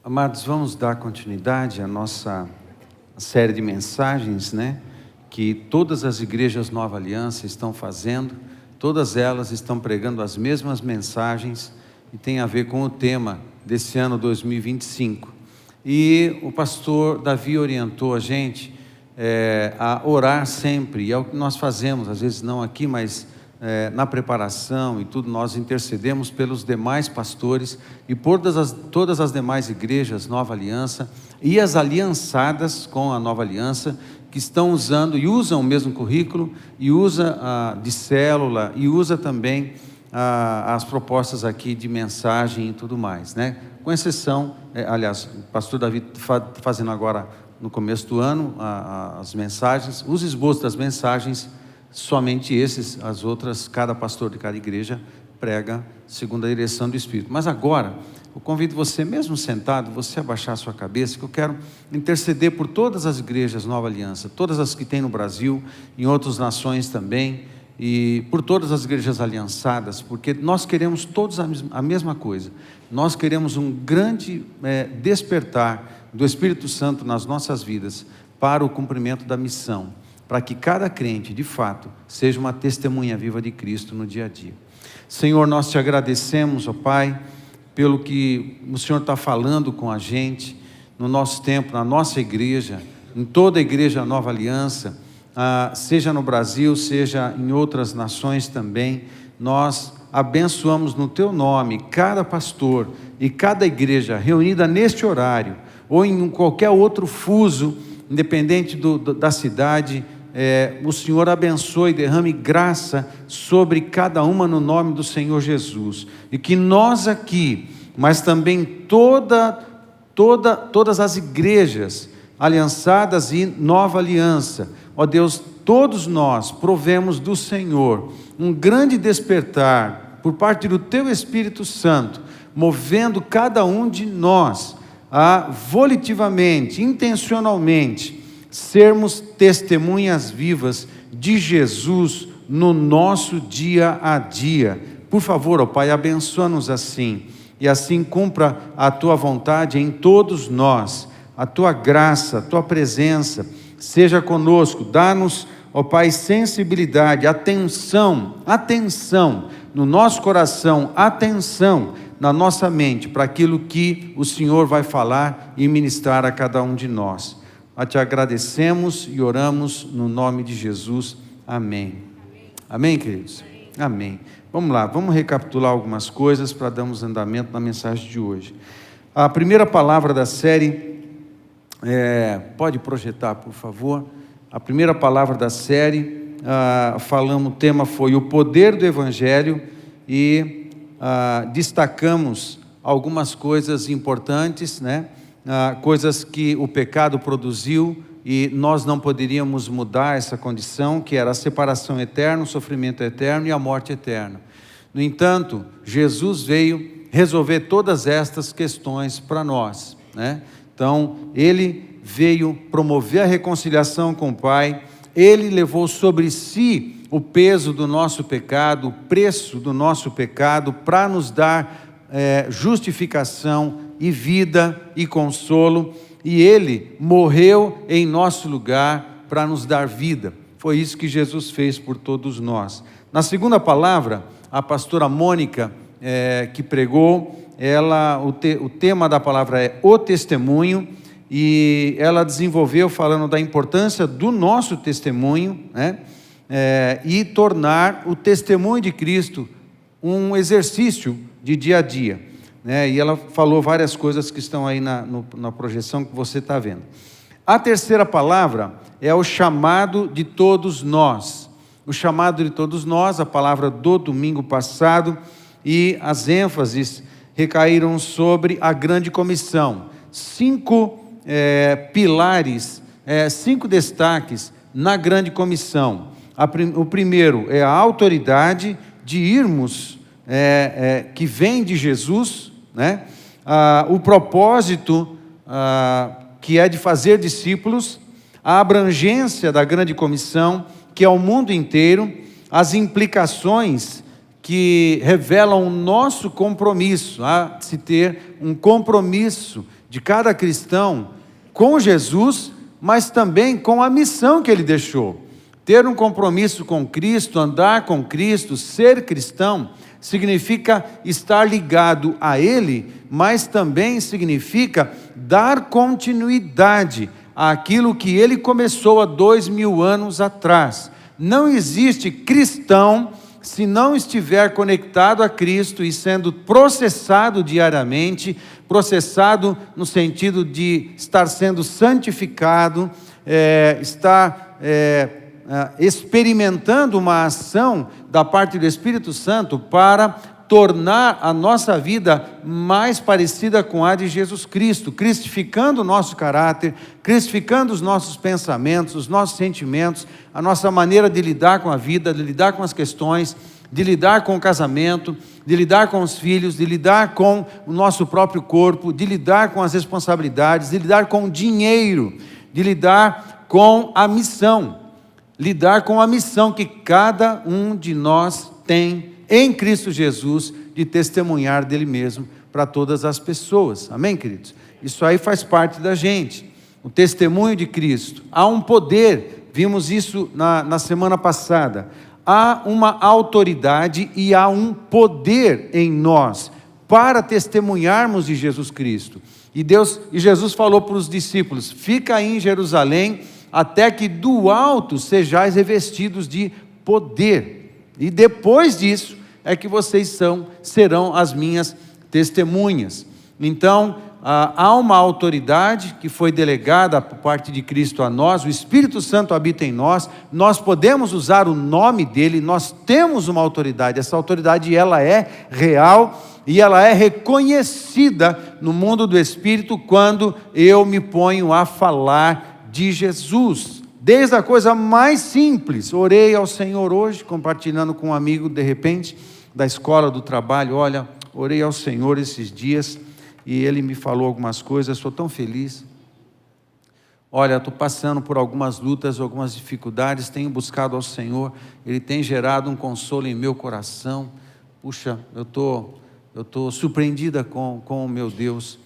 Amados, vamos dar continuidade à nossa série de mensagens, que todas as igrejas Nova Aliança estão fazendo. Todas elas estão pregando as mesmas mensagens e tem a ver com o tema desse ano 2025. E o pastor Davi orientou a gente a orar sempre, e é o que nós fazemos, às vezes não aqui, mas na preparação e tudo, nós intercedemos pelos demais pastores e por todas as demais igrejas Nova Aliança e as aliançadas com a Nova Aliança, que estão usando e usam o mesmo currículo, e usa de célula, e usa também as propostas aqui de mensagem e tudo mais, com exceção, aliás, o pastor Davi fazendo agora no começo do ano as mensagens, os esboços das mensagens, somente esses, as outras, cada pastor de cada igreja prega segundo a direção do Espírito. Mas agora, eu convido você, mesmo sentado, você abaixar a sua cabeça, que eu quero interceder por todas as igrejas Nova Aliança, todas as que tem no Brasil, em outras nações também, e por todas as igrejas aliançadas, porque nós queremos todos a mesma coisa. Nós queremos um grande despertar do Espírito Santo nas nossas vidas para o cumprimento da missão, para que cada crente, de fato, seja uma testemunha viva de Cristo no dia a dia. Senhor, nós te agradecemos, ó Pai, pelo que o Senhor está falando com a gente, no nosso tempo, na nossa igreja, em toda a igreja Nova Aliança, seja no Brasil, seja em outras nações também. Nós abençoamos no Teu nome cada pastor e cada igreja reunida neste horário, ou em qualquer outro fuso, independente da cidade. O Senhor abençoe e derrame graça sobre cada uma no nome do Senhor Jesus, e que nós aqui, mas também todas as igrejas aliançadas e Nova Aliança, ó Deus, todos nós provemos do Senhor um grande despertar por parte do Teu Espírito Santo, movendo cada um de nós a volitivamente, intencionalmente, sermos testemunhas vivas de Jesus no nosso dia a dia. Por favor, ó Pai, abençoa-nos assim, e assim cumpra a Tua vontade em todos nós, a Tua graça, a Tua presença, seja conosco, dá-nos, ó Pai, sensibilidade, atenção no nosso coração, atenção na nossa mente, para aquilo que o Senhor vai falar e ministrar a cada um de nós. Te agradecemos e oramos no nome de Jesus. Amém. Amém, queridos? Amém. Vamos lá, vamos recapitular algumas coisas para darmos andamento na mensagem de hoje. A primeira palavra da série, pode projetar, por favor? A primeira palavra da série, o tema foi o poder do Evangelho, e destacamos algumas coisas importantes, coisas que o pecado produziu e nós não poderíamos mudar essa condição, que era a separação eterna, o sofrimento eterno e a morte eterna. No entanto, Jesus veio resolver todas estas questões para nós, Então, Ele veio promover a reconciliação com o Pai, Ele levou sobre si o peso do nosso pecado, o preço do nosso pecado, para nos dar justificação e vida e consolo, e Ele morreu em nosso lugar para nos dar vida. Foi isso que Jesus fez por todos nós. Na segunda palavra, a pastora Mônica, que pregou, o tema da palavra é o testemunho, e ela desenvolveu falando da importância do nosso testemunho, e tornar o testemunho de Cristo um exercício de dia a dia, e ela falou várias coisas que estão aí na projeção que você está vendo. A terceira palavra é o chamado de todos nós. O chamado de todos nós, a palavra do domingo passado, e as ênfases recaíram sobre a grande comissão. 5 pilares, 5 destaques na grande comissão. O primeiro é a autoridade de irmos, que vem de Jesus, o propósito, que é de fazer discípulos, a abrangência da grande comissão, que é o mundo inteiro, as implicações que revelam o nosso compromisso, a se ter um compromisso de cada cristão com Jesus, mas também com a missão que ele deixou. Ter um compromisso com Cristo, andar com Cristo, ser cristão, significa estar ligado a Ele, mas também significa dar continuidade àquilo que Ele começou há 2000 anos atrás. Não existe cristão se não estiver conectado a Cristo e sendo processado diariamente, processado no sentido de estar sendo santificado, estar experimentando uma ação da parte do Espírito Santo para tornar a nossa vida mais parecida com a de Jesus Cristo, cristificando o nosso caráter, cristificando os nossos pensamentos, os nossos sentimentos, a nossa maneira de lidar com a vida, de lidar com as questões, de lidar com o casamento, de lidar com os filhos, de lidar com o nosso próprio corpo, de lidar com as responsabilidades, de lidar com o dinheiro, de lidar com a missão. Lidar com a missão que cada um de nós tem em Cristo Jesus, de testemunhar dele mesmo para todas as pessoas. Amém, queridos? Isso aí faz parte da gente. O testemunho de Cristo. Há um poder, vimos isso na semana passada. Há uma autoridade e há um poder em nós para testemunharmos de Jesus Cristo. E Jesus falou para os discípulos: fica aí em Jerusalém, até que do alto sejais revestidos de poder. E depois disso é que vocês serão as minhas testemunhas. Então, há uma autoridade que foi delegada por parte de Cristo a nós, o Espírito Santo habita em nós, nós podemos usar o nome dele, nós temos uma autoridade, essa autoridade ela é real e ela é reconhecida no mundo do Espírito quando eu me ponho a falar de Jesus, desde a coisa mais simples. Orei ao Senhor hoje, compartilhando com um amigo, de repente, da escola, do trabalho. Olha, orei ao Senhor esses dias, e ele me falou algumas coisas, estou tão feliz. Olha, estou passando por algumas lutas, algumas dificuldades, tenho buscado ao Senhor, Ele tem gerado um consolo em meu coração. Puxa, eu estou surpreendida com o meu Deus.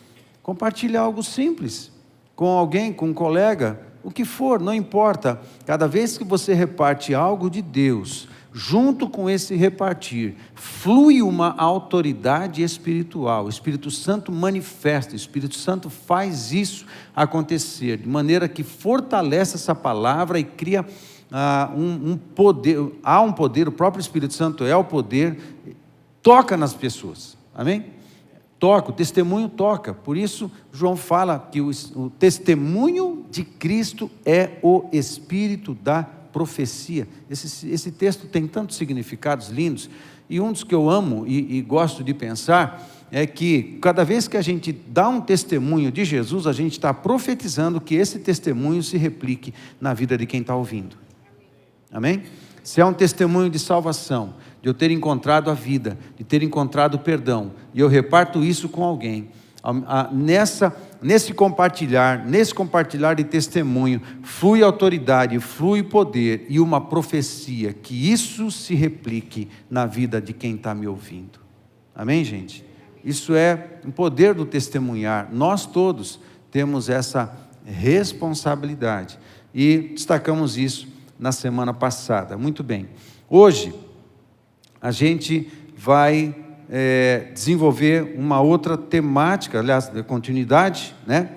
Compartilha algo simples com alguém, com um colega, o que for, não importa. Cada vez que você reparte algo de Deus, junto com esse repartir, flui uma autoridade espiritual. O Espírito Santo manifesta, o Espírito Santo faz isso acontecer, de maneira que fortalece essa palavra e cria um poder. Há um poder, o próprio Espírito Santo é o poder, toca nas pessoas, amém? Toca, o testemunho toca. Por isso João fala que o testemunho de Cristo é o espírito da profecia. Esse texto tem tantos significados lindos, e um dos que eu amo e gosto de pensar é que cada vez que a gente dá um testemunho de Jesus, a gente está profetizando que esse testemunho se replique na vida de quem está ouvindo. Amém? Se é um testemunho de salvação, de eu ter encontrado a vida, de ter encontrado o perdão, e eu reparto isso com alguém, nesse compartilhar de testemunho, flui autoridade, flui poder e uma profecia, que isso se replique na vida de quem está me ouvindo. Amém, gente? Isso é um poder do testemunhar. Nós todos temos essa responsabilidade, e destacamos isso na semana passada. Muito bem. Hoje a gente vai desenvolver uma outra temática, aliás, de continuidade, né?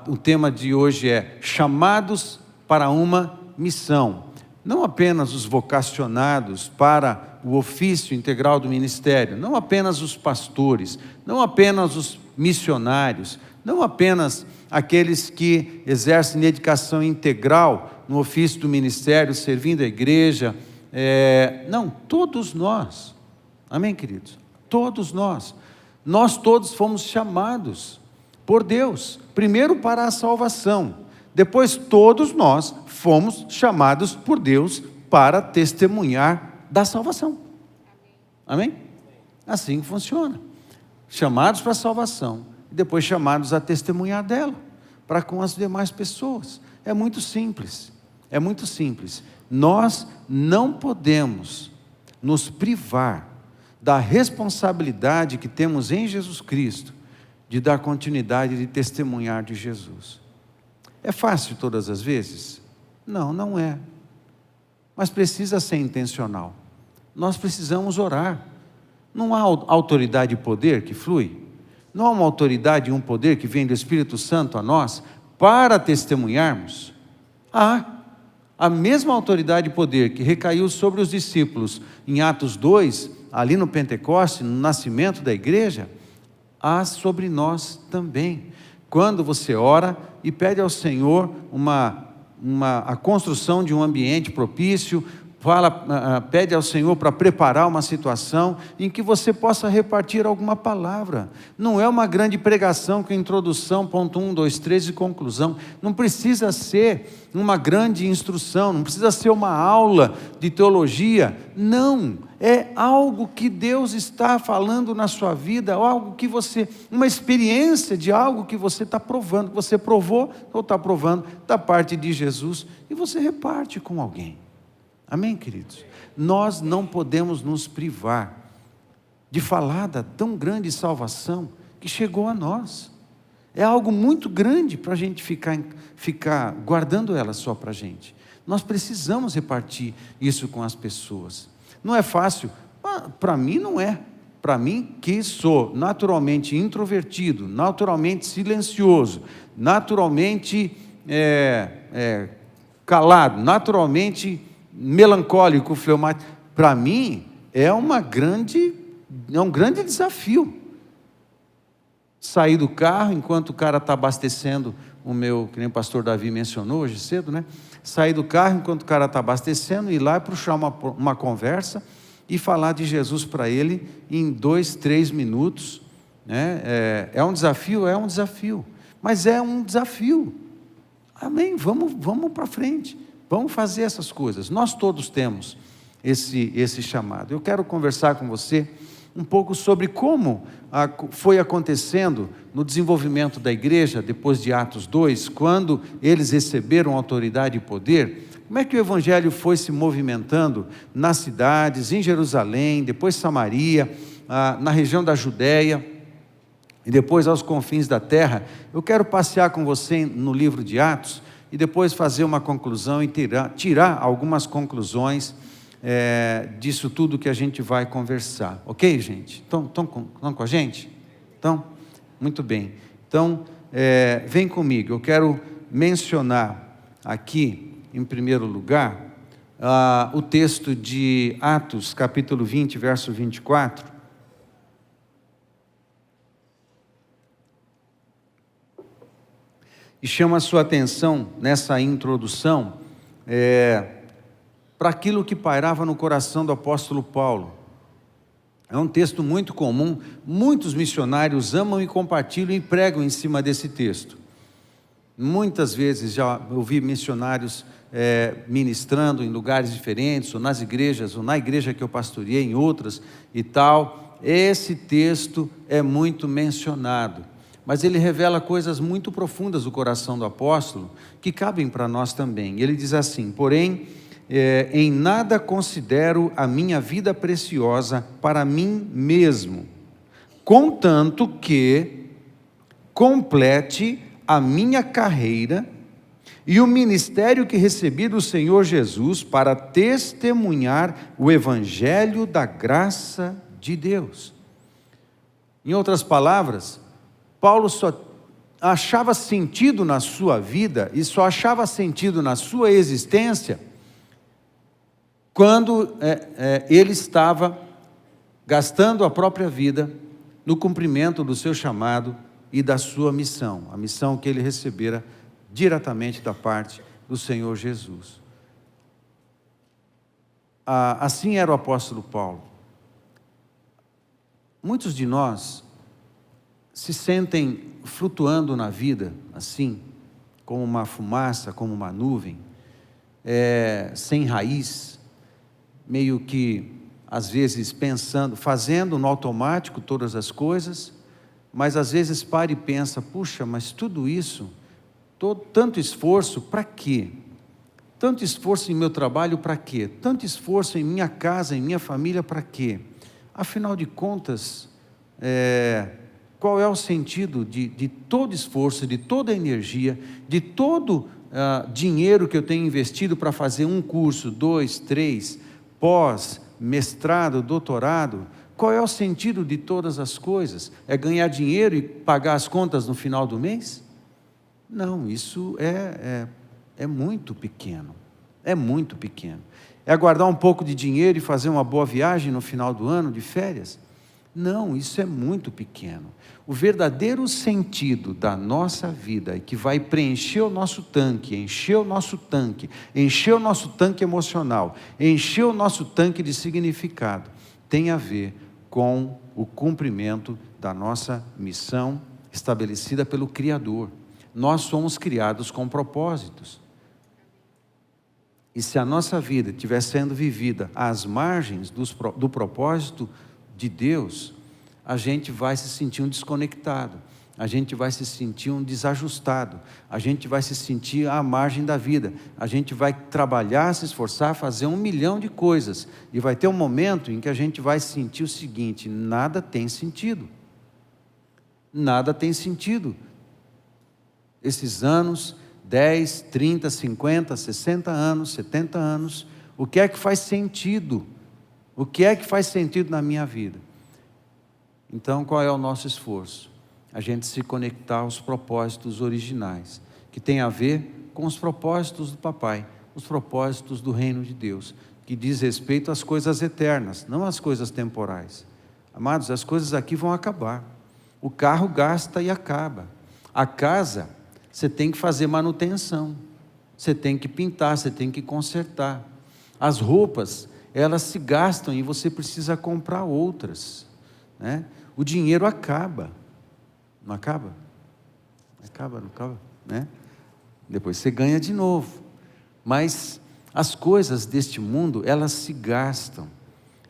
O tema de hoje é chamados para uma missão. Não apenas os vocacionados para o ofício integral do ministério, não apenas os pastores, não apenas os missionários, não apenas aqueles que exercem dedicação integral no ofício do ministério, servindo a igreja, não, todos nós, amém, queridos? Todos nós todos fomos chamados por Deus, primeiro para a salvação, depois todos nós fomos chamados por Deus para testemunhar da salvação, amém? Assim funciona, chamados para a salvação, e depois chamados a testemunhar dela, para com as demais pessoas. É muito simples, nós não podemos nos privar da responsabilidade que temos em Jesus Cristo, de dar continuidade, de testemunhar de Jesus. É fácil todas as vezes? Não, não é. Mas precisa ser intencional. Nós precisamos orar. Não há autoridade e poder que flui? Não há uma autoridade e um poder que vem do Espírito Santo a nós para testemunharmos? Há. A mesma autoridade e poder que recaiu sobre os discípulos em Atos 2, ali no Pentecoste, no nascimento da igreja, há sobre nós também. Quando você ora e pede ao Senhor a construção de um ambiente propício, pede ao Senhor para preparar uma situação em que você possa repartir alguma palavra. Não é uma grande pregação com introdução, ponto 1, 2, 3 e conclusão. Não precisa ser uma grande instrução, não precisa ser uma aula de teologia. Não, é algo que Deus está falando na sua vida, algo que uma experiência de algo que você está provando, que você provou ou está provando da parte de Jesus, e você reparte com alguém. Amém, queridos? Nós não podemos nos privar de falar da tão grande salvação que chegou a nós. É algo muito grande para a gente ficar guardando ela só para a gente. Nós precisamos repartir isso com as pessoas. Não é fácil? Para mim não é. Para mim, que sou naturalmente introvertido, naturalmente silencioso, naturalmente calado, naturalmente melancólico, fleumático, para mim é um grande desafio. Sair do carro enquanto o cara está abastecendo que nem o pastor Davi mencionou hoje cedo, né? Sair do carro enquanto o cara está abastecendo, ir lá e puxar uma conversa e falar de Jesus para ele em 2, 3 minutos, né? É um desafio, mas é um desafio. Amém? Vamos para frente. Vamos fazer essas coisas. Nós todos temos esse chamado. Eu quero conversar com você um pouco sobre como foi acontecendo no desenvolvimento da igreja, depois de Atos 2, quando eles receberam autoridade e poder. Como é que o Evangelho foi se movimentando nas cidades, em Jerusalém, depois Samaria, na região da Judéia, e depois aos confins da terra. Eu quero passear com você no livro de Atos, e depois fazer uma conclusão e tirar algumas conclusões disso tudo que a gente vai conversar. Ok, gente? Estão com a gente? Então, muito bem. Então, vem comigo. Eu quero mencionar aqui, em primeiro lugar, o texto de Atos, capítulo 20, verso 24. E chama a sua atenção nessa introdução para aquilo que pairava no coração do apóstolo Paulo. É um texto muito comum, muitos missionários amam e compartilham e pregam em cima desse texto. Muitas vezes já ouvi missionários ministrando em lugares diferentes, ou nas igrejas, ou na igreja que eu pastoreei, em outras e tal. Esse texto é muito mencionado. Mas ele revela coisas muito profundas do coração do apóstolo, que cabem para nós também. Ele diz assim: porém, em nada considero a minha vida preciosa para mim mesmo, contanto que complete a minha carreira e o ministério que recebi do Senhor Jesus para testemunhar o evangelho da graça de Deus. Em outras palavras, Paulo só achava sentido na sua vida e só achava sentido na sua existência quando ele estava gastando a própria vida no cumprimento do seu chamado e da sua missão, a missão que ele recebera diretamente da parte do Senhor Jesus. Assim era o apóstolo Paulo. Muitos de nós se sentem flutuando na vida, assim, como uma fumaça, como uma nuvem, sem raiz, meio que, às vezes, fazendo no automático todas as coisas, mas às vezes para e pensa: puxa, mas tudo isso, tanto esforço, para quê? Tanto esforço em meu trabalho, para quê? Tanto esforço em minha casa, em minha família, para quê? Afinal de contas, Qual é o sentido de todo esforço, de toda energia, de todo dinheiro que eu tenho investido para fazer um curso, 2, 3, pós, mestrado, doutorado? Qual é o sentido de todas as coisas? É ganhar dinheiro e pagar as contas no final do mês? Não, isso é muito pequeno. É muito pequeno. É guardar um pouco de dinheiro e fazer uma boa viagem no final do ano, de férias? Não, isso é muito pequeno. O verdadeiro sentido da nossa vida, e que vai preencher o nosso tanque, encher o nosso tanque emocional, encher o nosso tanque de significado, tem a ver com o cumprimento da nossa missão estabelecida pelo Criador. Nós somos criados com propósitos. E se a nossa vida estiver sendo vivida às margens do propósito de Deus, a gente vai se sentir um desconectado, a gente vai se sentir um desajustado, a gente vai se sentir à margem da vida, a gente vai trabalhar, se esforçar, fazer 1 milhão de coisas, e vai ter um momento em que a gente vai sentir o seguinte: nada tem sentido. Nada tem sentido. Esses anos, 10, 30, 50, 60 anos, 70 anos, o que é que faz sentido? O que é que faz sentido na minha vida? Então, qual é o nosso esforço? A gente se conectar aos propósitos originais, que tem a ver com os propósitos do Papai, os propósitos do reino de Deus, que diz respeito às coisas eternas, não às coisas temporais. Amados, as coisas aqui vão acabar. O carro gasta e acaba. A casa, você tem que fazer manutenção, você tem que pintar, você tem que consertar. As roupas, elas se gastam e você precisa comprar outras, né? O dinheiro acaba. Não acaba? Acaba, não acaba, né? Depois você ganha de novo. Mas as coisas deste mundo, elas se gastam.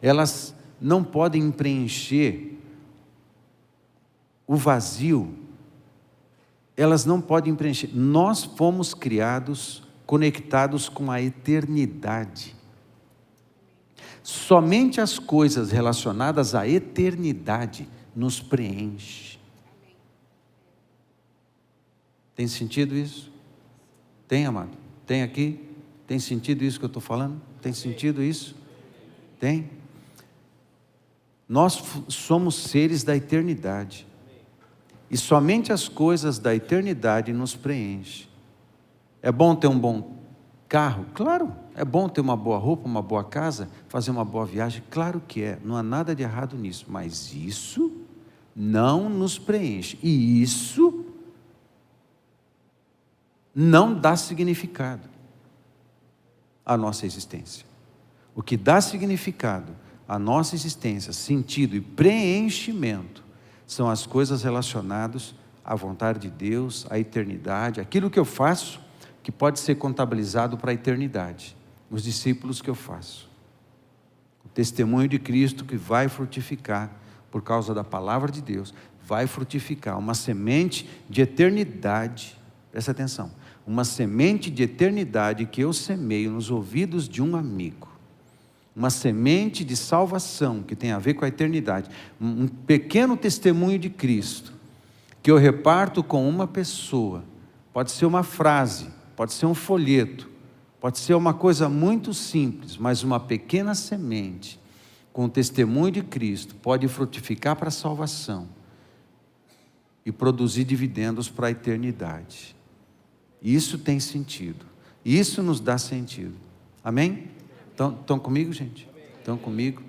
Elas não podem preencher o vazio. Elas não podem preencher. Nós fomos criados, conectados com a eternidade. Somente as coisas relacionadas à eternidade nos preenche. Tem sentido isso? Tem, amado? Tem aqui? Tem sentido isso que eu estou falando? Tem sentido isso? Tem? Nós somos seres da eternidade. E somente as coisas da eternidade nos preenchem. É bom ter um bom carro? Claro. É bom ter uma boa roupa, uma boa casa, fazer uma boa viagem? Claro que é. Não há nada de errado nisso. Mas isso não nos preenche. E isso não dá significado à nossa existência. O que dá significado à nossa existência, sentido e preenchimento, são as coisas relacionadas à vontade de Deus, à eternidade, aquilo que eu faço, que pode ser contabilizado para a eternidade, os discípulos que eu faço, o testemunho de Cristo que vai frutificar, por causa da palavra de Deus, vai frutificar uma semente de eternidade, presta atenção, uma semente de eternidade que eu semeio nos ouvidos de um amigo, uma semente de salvação que tem a ver com a eternidade, um pequeno testemunho de Cristo, que eu reparto com uma pessoa, pode ser uma frase, pode ser um folheto, pode ser uma coisa muito simples, mas uma pequena semente, com o testemunho de Cristo, pode frutificar para a salvação, e produzir dividendos para a eternidade. Isso tem sentido, isso nos dá sentido, amém? Estão comigo, gente? Estão comigo?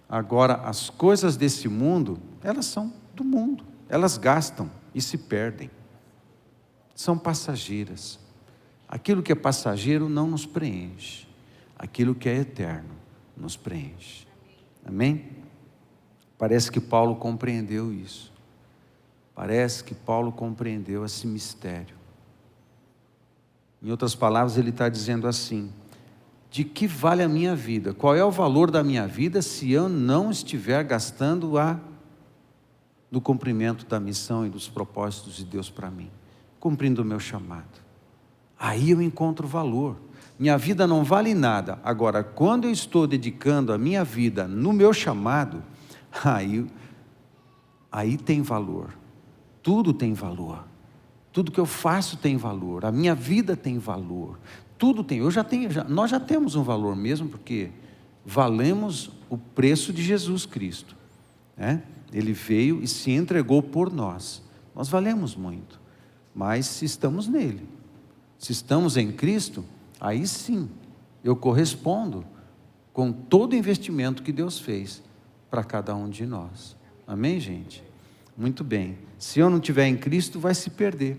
Agora, as coisas desse mundo, elas são do mundo, elas gastam e se perdem, são passageiras. Aquilo que é passageiro não nos preenche, aquilo que é eterno nos preenche, amém? Parece que Paulo compreendeu isso, parece que Paulo compreendeu esse mistério. Em outras palavras, ele está dizendo assim: de que vale a minha vida? Qual é o valor da minha vida se eu não estiver gastando no cumprimento da missão e dos propósitos de Deus para mim, cumprindo o meu chamado? Aí eu encontro valor. Minha vida não vale nada. Agora, quando eu estou dedicando a minha vida no meu chamado, aí tem valor. Tudo tem valor. Tudo que eu faço tem valor. A minha vida tem valor. Tudo tem. Nós já temos um valor mesmo, porque valemos o preço de Jesus Cristo, né? Ele veio e se entregou por nós. Nós valemos muito. Mas se estamos nele, se estamos em Cristo, aí sim, eu correspondo com todo o investimento que Deus fez para cada um de nós. Amém, gente? Muito bem. Se eu não estiver em Cristo, vai se perder.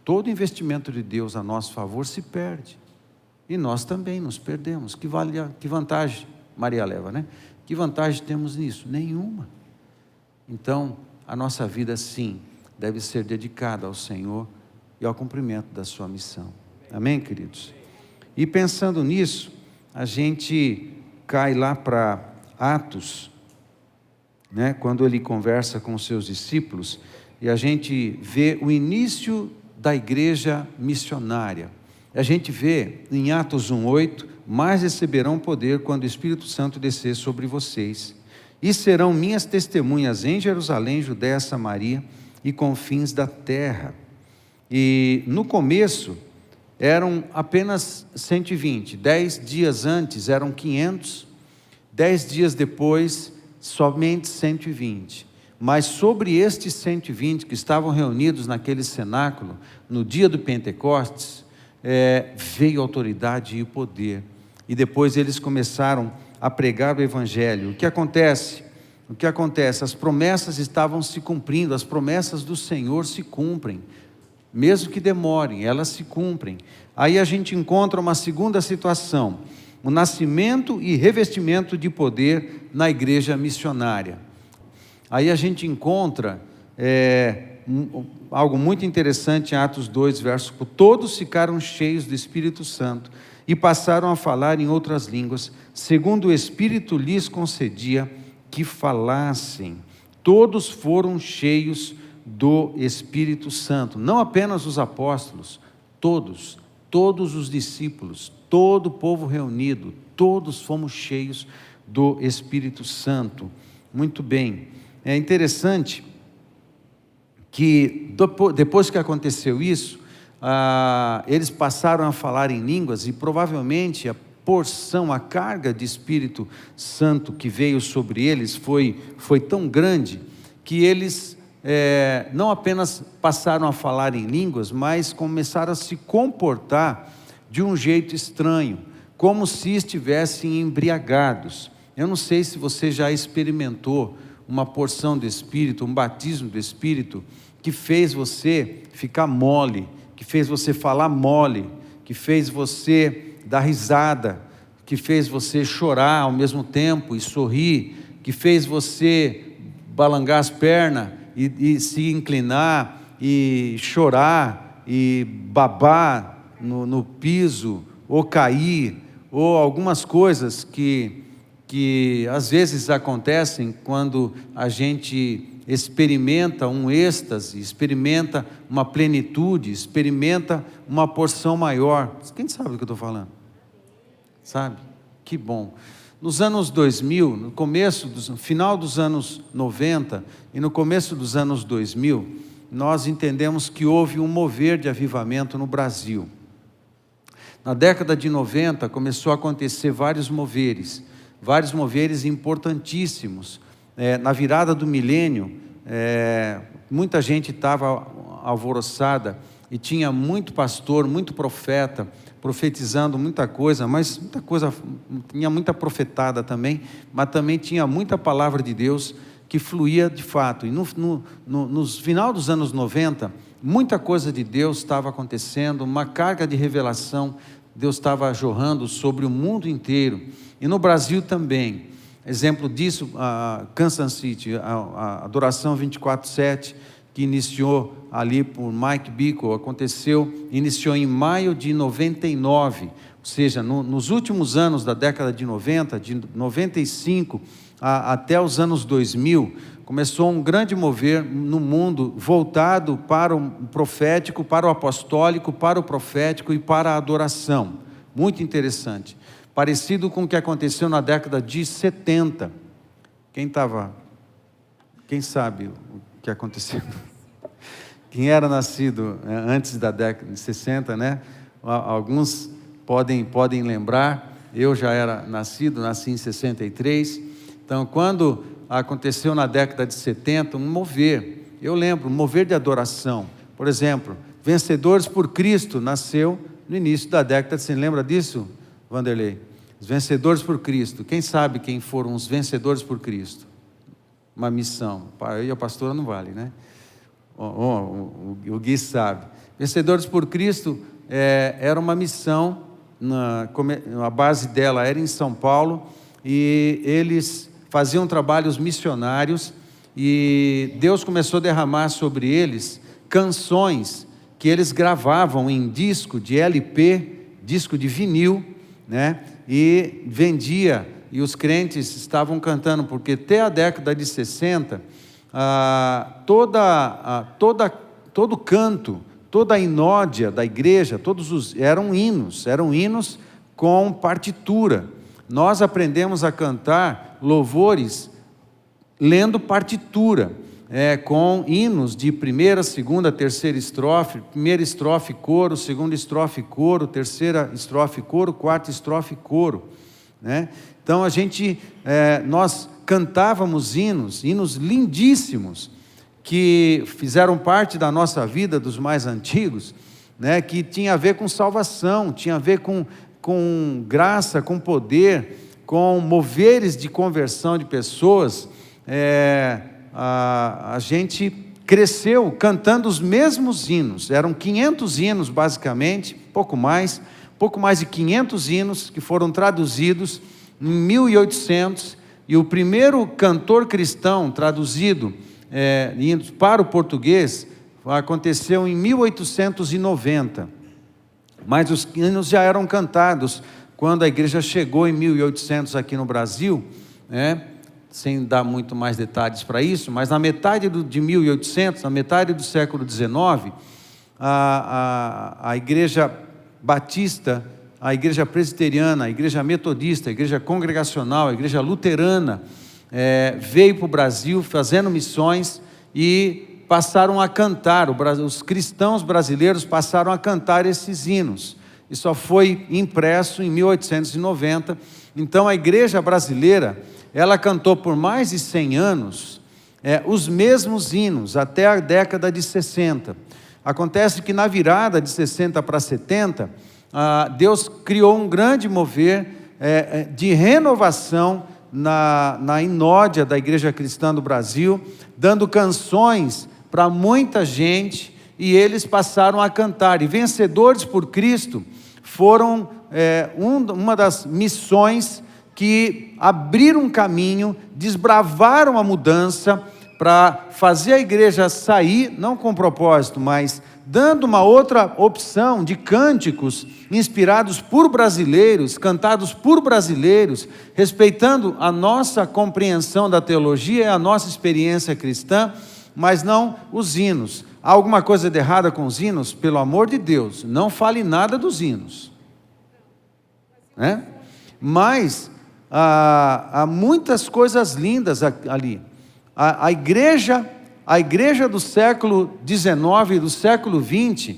Todo investimento de Deus a nosso favor se perde. E nós também nos perdemos. Que vantagem, Maria leva, né? Que vantagem temos nisso? Nenhuma. Então, a nossa vida, sim, deve ser dedicada ao Senhor e ao cumprimento da sua missão. Amém, queridos? E pensando nisso, a gente cai lá para Atos, né? Quando ele conversa com os seus discípulos, e a gente vê o início da igreja missionária. A gente vê em Atos 1:8, mas receberão poder quando o Espírito Santo descer sobre vocês, e serão minhas testemunhas em Jerusalém, Judéia, Samaria e confins da terra. E no começo eram apenas 120, 10 dias antes eram 500, 10 dias depois somente 120. Mas sobre estes 120 que estavam reunidos naquele cenáculo, no dia do Pentecostes, veio a autoridade e o poder. E depois eles começaram a pregar o Evangelho. O que acontece? As promessas estavam se cumprindo, as promessas do Senhor se cumprem. Mesmo que demorem, elas se cumprem. Aí a gente encontra uma segunda situação, o nascimento e revestimento de poder na igreja missionária. Aí a gente encontra algo muito interessante em Atos 2, verso 4. Todos ficaram cheios do Espírito Santo e passaram a falar em outras línguas, segundo o Espírito lhes concedia que falassem. Todos foram cheios do Espírito Santo, não apenas os apóstolos, todos os discípulos, todo o povo reunido, todos fomos cheios do Espírito Santo. Muito bem, é interessante que depois que aconteceu isso, eles passaram a falar em línguas, e provavelmente a porção, a carga de Espírito Santo que veio sobre eles foi tão grande, que eles não apenas passaram a falar em línguas, mas começaram a se comportar de um jeito estranho, como se estivessem embriagados. Eu não sei se você já experimentou uma porção do Espírito, um batismo do Espírito, que fez você ficar mole, que fez você falar mole, que fez você dar risada, que fez você chorar ao mesmo tempo e sorrir, que fez você balangar as pernas e se inclinar e chorar e babar no piso, ou cair, ou algumas coisas que às vezes acontecem quando a gente experimenta um êxtase, experimenta uma plenitude, experimenta uma porção maior. Quem sabe do que eu estou falando? Sabe? Que bom. Nos anos 2000, no final dos anos 90 e no começo dos anos 2000, nós entendemos que houve um mover de avivamento no Brasil. Na década de 90 começou a acontecer vários moveres importantíssimos. Na virada do milênio, muita gente estava alvoroçada e tinha muito pastor, muito profeta, profetizando muita coisa, mas tinha muita profetada também, mas também tinha muita palavra de Deus que fluía de fato. E no final dos anos 90, muita coisa de Deus estava acontecendo, uma carga de revelação, Deus estava jorrando sobre o mundo inteiro, e no Brasil também. Exemplo disso, a Kansas City, a Adoração 24/7, que iniciou ali por Mike Bickle, iniciou em maio de 99, ou seja, nos últimos anos da década de 90, de 95 até os anos 2000, começou um grande mover no mundo voltado para o profético, para o apostólico, para o profético e para a adoração. Muito interessante. Parecido com o que aconteceu na década de 70. Quem sabe o que aconteceu? Quem era nascido antes da década de 60, né? Alguns podem lembrar, eu já era nasci em 63. Então, quando aconteceu na década de 70, um mover, eu lembro, um mover de adoração. Por exemplo, Vencedores por Cristo nasceu no início da década. Você lembra disso, Vanderlei? Os Vencedores por Cristo. Quem sabe quem foram os Vencedores por Cristo? Uma missão. Eu e a pastora não vale, né? O Gui sabe. Vencedores por Cristo era uma missão, a base dela era em São Paulo, e eles faziam trabalhos missionários, e Deus começou a derramar sobre eles canções que eles gravavam em disco de LP, disco de vinil, né? E vendia, e os crentes estavam cantando, porque até a década de 60, todo canto, toda a inódia da igreja, eram hinos com partitura. Nós aprendemos a cantar louvores lendo partitura, com hinos de primeira, segunda, terceira estrofe, primeira estrofe coro, segunda estrofe coro, terceira estrofe coro, quarta estrofe coro, né? Então nós cantávamos hinos lindíssimos, que fizeram parte da nossa vida, dos mais antigos, né? Que tinha a ver com salvação, tinha a ver com graça, com poder, com moveres de conversão de pessoas. A gente cresceu cantando os mesmos hinos, eram 500 hinos basicamente, pouco mais de 500 hinos que foram traduzidos em 1800, e o primeiro cantor cristão traduzido para o português aconteceu em 1890, mas os hinos já eram cantados quando a igreja chegou em 1800 aqui no Brasil, sem dar muito mais detalhes para isso, mas na metade de 1800, na metade do século XIX, a igreja batista, a igreja presbiteriana, a igreja metodista, a igreja congregacional, a igreja luterana, veio para o Brasil fazendo missões, e passaram a cantar, os cristãos brasileiros passaram a cantar esses hinos, e só foi impresso em 1890. Então a igreja brasileira, ela cantou por mais de 100 anos os mesmos hinos, até a década de 60. Acontece que na virada de 60 para 70, Deus criou um grande mover de renovação na inódia da igreja cristã do Brasil, dando canções para muita gente, e eles passaram a cantar. E Vencedores por Cristo foram uma das missões que abriram um caminho, desbravaram a mudança para fazer a igreja sair, não com propósito, mas dando uma outra opção de cânticos inspirados por brasileiros, cantados por brasileiros, respeitando a nossa compreensão da teologia e a nossa experiência cristã, mas não os hinos. Há alguma coisa de errada com os hinos? Pelo amor de Deus, não fale nada dos hinos, mas há muitas coisas lindas ali. A igreja do século XIX e do século XX,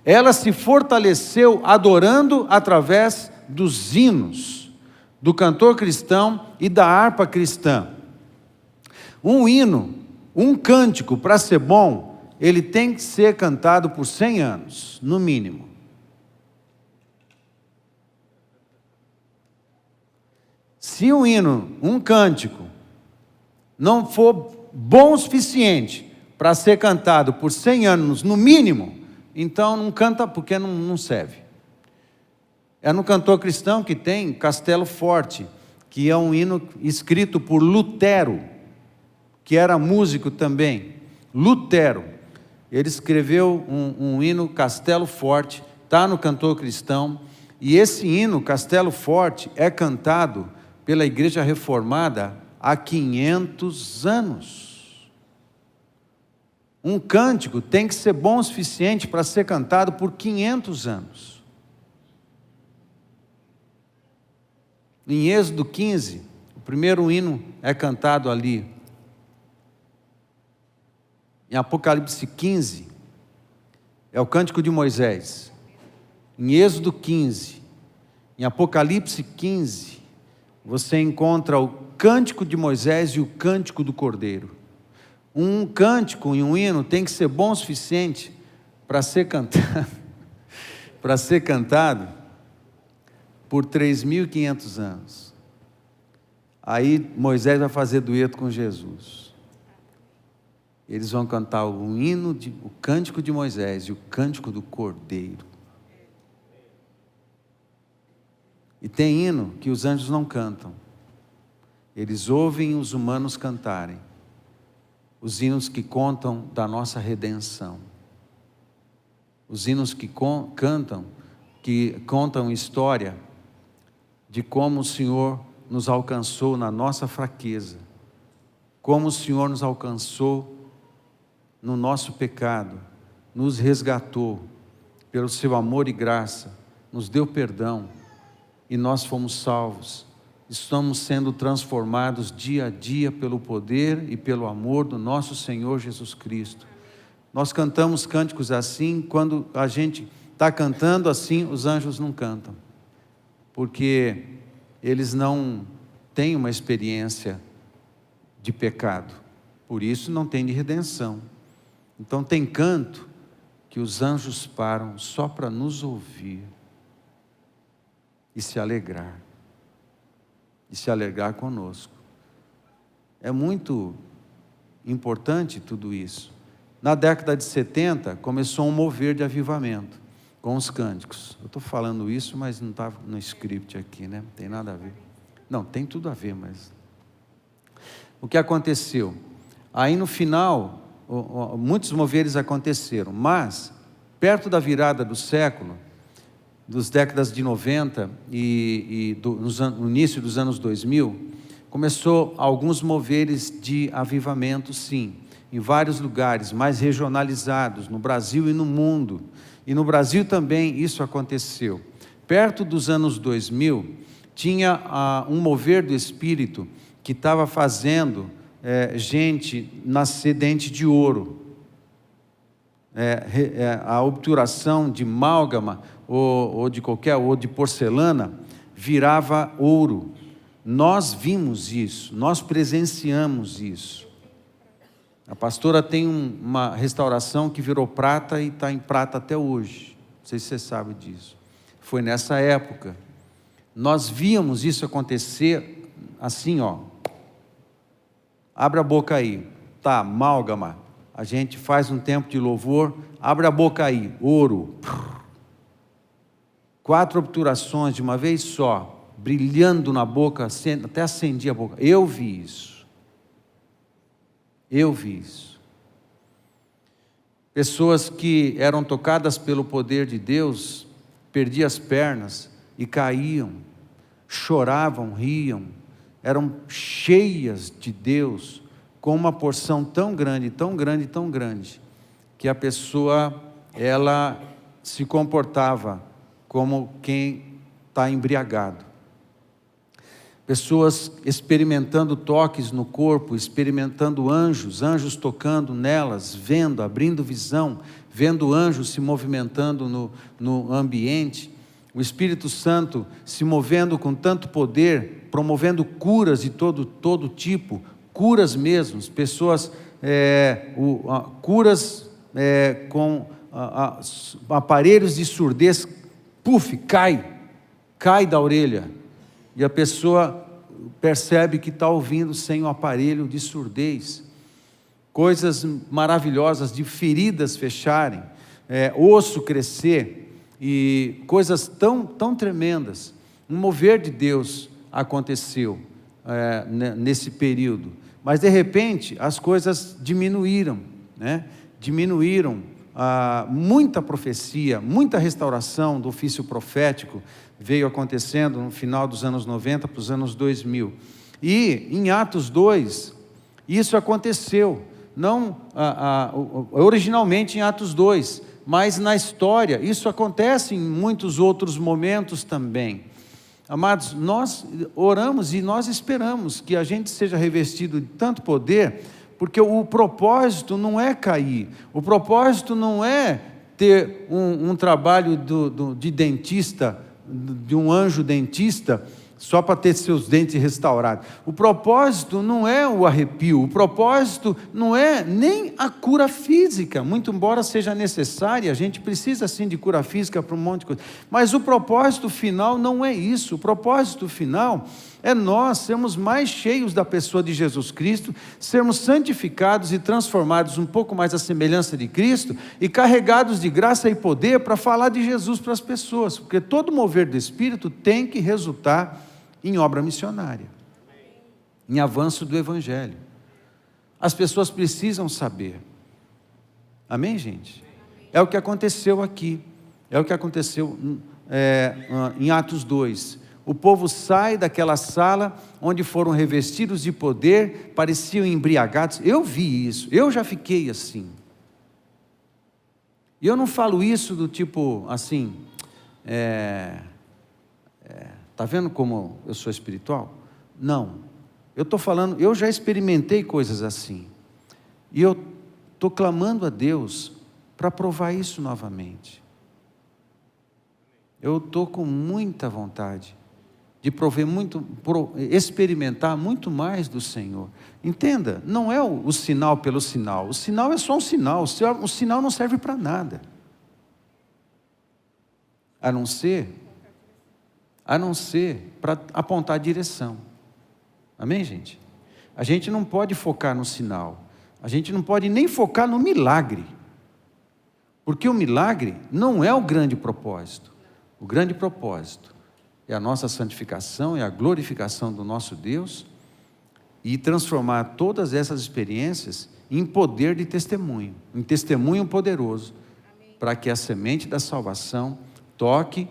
ela se fortaleceu adorando através dos hinos, do cantor cristão e da harpa cristã. Um hino, um cântico, para ser bom, ele tem que ser cantado por 100 anos, no mínimo. Se um hino, um cântico, não for bom o suficiente para ser cantado por 100 anos, no mínimo, então não canta, porque não serve. É no cantor cristão que tem Castelo Forte, que é um hino escrito por Lutero, que era músico também. Lutero, ele escreveu um hino, Castelo Forte, está no cantor cristão, e esse hino, Castelo Forte, é cantado pela Igreja Reformada há 500 anos. Um cântico tem que ser bom o suficiente para ser cantado por 500 anos. Em Êxodo 15, o primeiro hino é cantado ali. Em Apocalipse 15, É o cântico de Moisés. Em Êxodo 15, em Apocalipse 15, você encontra o cântico de Moisés e o cântico do Cordeiro. Um cântico e um hino tem que ser bom o suficiente para ser cantado, para ser cantado por 3.500 anos. Aí Moisés vai fazer dueto com Jesus. Eles vão cantar o hino, o cântico de Moisés e o cântico do Cordeiro. E tem hino que os anjos não cantam. Eles ouvem os humanos cantarem. Os hinos que contam da nossa redenção. Os hinos que contam história de como o Senhor nos alcançou na nossa fraqueza. Como o Senhor nos alcançou no nosso pecado. Nos resgatou pelo seu amor e graça. Nos deu perdão. E nós fomos salvos. Estamos sendo transformados dia a dia pelo poder e pelo amor do nosso Senhor Jesus Cristo. Nós cantamos cânticos assim, quando a gente está cantando assim, os anjos não cantam. Porque eles não têm uma experiência de pecado. Por isso não tem de redenção. Então tem canto que os anjos param só para nos ouvir. E se alegrar. E se alegrar conosco. É muito importante tudo isso. Na década de 70, começou um mover de avivamento, com os cânticos. Eu estou falando isso, mas não está no script aqui, né? Não tem nada a ver. Não, tem tudo a ver, mas... O que aconteceu? Aí no final, muitos moveres aconteceram, mas, perto da virada do século, das décadas de 90 no início dos anos 2000, começou alguns moveres de avivamento, sim, em vários lugares, mais regionalizados, no Brasil e no mundo. E no Brasil também isso aconteceu. Perto dos anos 2000, tinha um mover do Espírito que estava fazendo gente nascer dente de ouro. A obturação de amálgama ou de porcelana virava ouro. Nós vimos isso, nós presenciamos isso. A pastora tem uma restauração que virou prata e está em prata até hoje. Não sei se você sabe disso. Foi nessa época. Nós víamos isso acontecer assim, ó. Abre a boca aí. Tá, amálgama. A gente faz um tempo de louvor. Abre a boca aí. Ouro. 4 obturações de uma vez só. Brilhando na boca, até acendia a boca. Eu vi isso. Eu vi isso. Pessoas que eram tocadas pelo poder de Deus, perdiam as pernas e caíam, choravam, riam, eram cheias de Deus, com uma porção tão grande, tão grande, tão grande, que a pessoa, ela se comportava como quem está embriagado. Pessoas experimentando toques no corpo, experimentando anjos tocando nelas, vendo, abrindo visão, vendo anjos se movimentando no ambiente, o Espírito Santo se movendo com tanto poder, promovendo curas de todo tipo, curas mesmo, pessoas, curas com aparelhos de surdez, cai da orelha, e a pessoa percebe que está ouvindo sem o aparelho de surdez. Coisas maravilhosas de feridas fecharem, osso crescer, e coisas tão tremendas. Um mover de Deus aconteceu nesse período, mas de repente as coisas diminuíram, né? Diminuíram, muita profecia, muita restauração do ofício profético veio acontecendo no final dos anos 90 para os anos 2000. E em Atos 2, isso aconteceu, não originalmente em Atos 2, mas na história, isso acontece em muitos outros momentos também. Amados, nós oramos e nós esperamos que a gente seja revestido de tanto poder, porque o propósito não é cair, o propósito não é ter um trabalho de dentista, de um anjo dentista, só para ter seus dentes restaurados. O propósito não é o arrepio, o propósito não é nem a cura física, muito embora seja necessária, a gente precisa sim de cura física para um monte de coisa, mas o propósito final não é isso. O propósito final é nós sermos mais cheios da pessoa de Jesus Cristo, sermos santificados e transformados um pouco mais à semelhança de Cristo e carregados de graça e poder para falar de Jesus para as pessoas, porque todo mover do Espírito tem que resultar em obra missionária, em avanço do Evangelho. As pessoas precisam saber. Amém, gente? É o que aconteceu aqui, é o que aconteceu em Atos 2. O povo sai daquela sala onde foram revestidos de poder, pareciam embriagados. Eu vi isso, eu já fiquei assim. E eu não falo isso do tipo assim, está vendo como eu sou espiritual? Não, eu estou falando, eu já experimentei coisas assim, e eu estou clamando a Deus para provar isso novamente. Eu estou com muita vontade de experimentar muito mais do Senhor. Entenda, não é o sinal pelo sinal, o sinal é só um sinal, o sinal não serve para nada, a não ser para apontar a direção. Amém, gente? A gente não pode focar no sinal, a gente não pode nem focar no milagre, porque o milagre não é o grande propósito. O grande propósito é a nossa santificação, é a glorificação do nosso Deus, e transformar todas essas experiências em poder de testemunho, em testemunho poderoso, para que a semente da salvação toque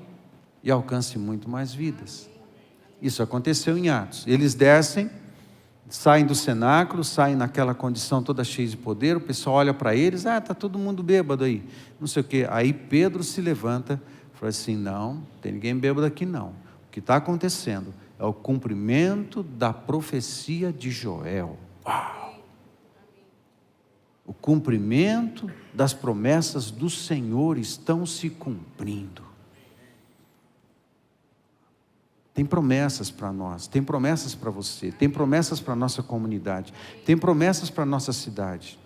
e alcance muito mais vidas. Isso aconteceu em Atos. Eles descem, saem do cenáculo, saem naquela condição toda cheia de poder, o pessoal olha para eles, está todo mundo bêbado aí, não sei o quê. Aí Pedro se levanta e fala assim, não tem ninguém bêbado aqui não. O que está acontecendo é o cumprimento da profecia de Joel. Uau! O cumprimento das promessas do Senhor estão se cumprindo. Tem promessas para nós, tem promessas para você, tem promessas para a nossa comunidade, tem promessas para a nossa cidade.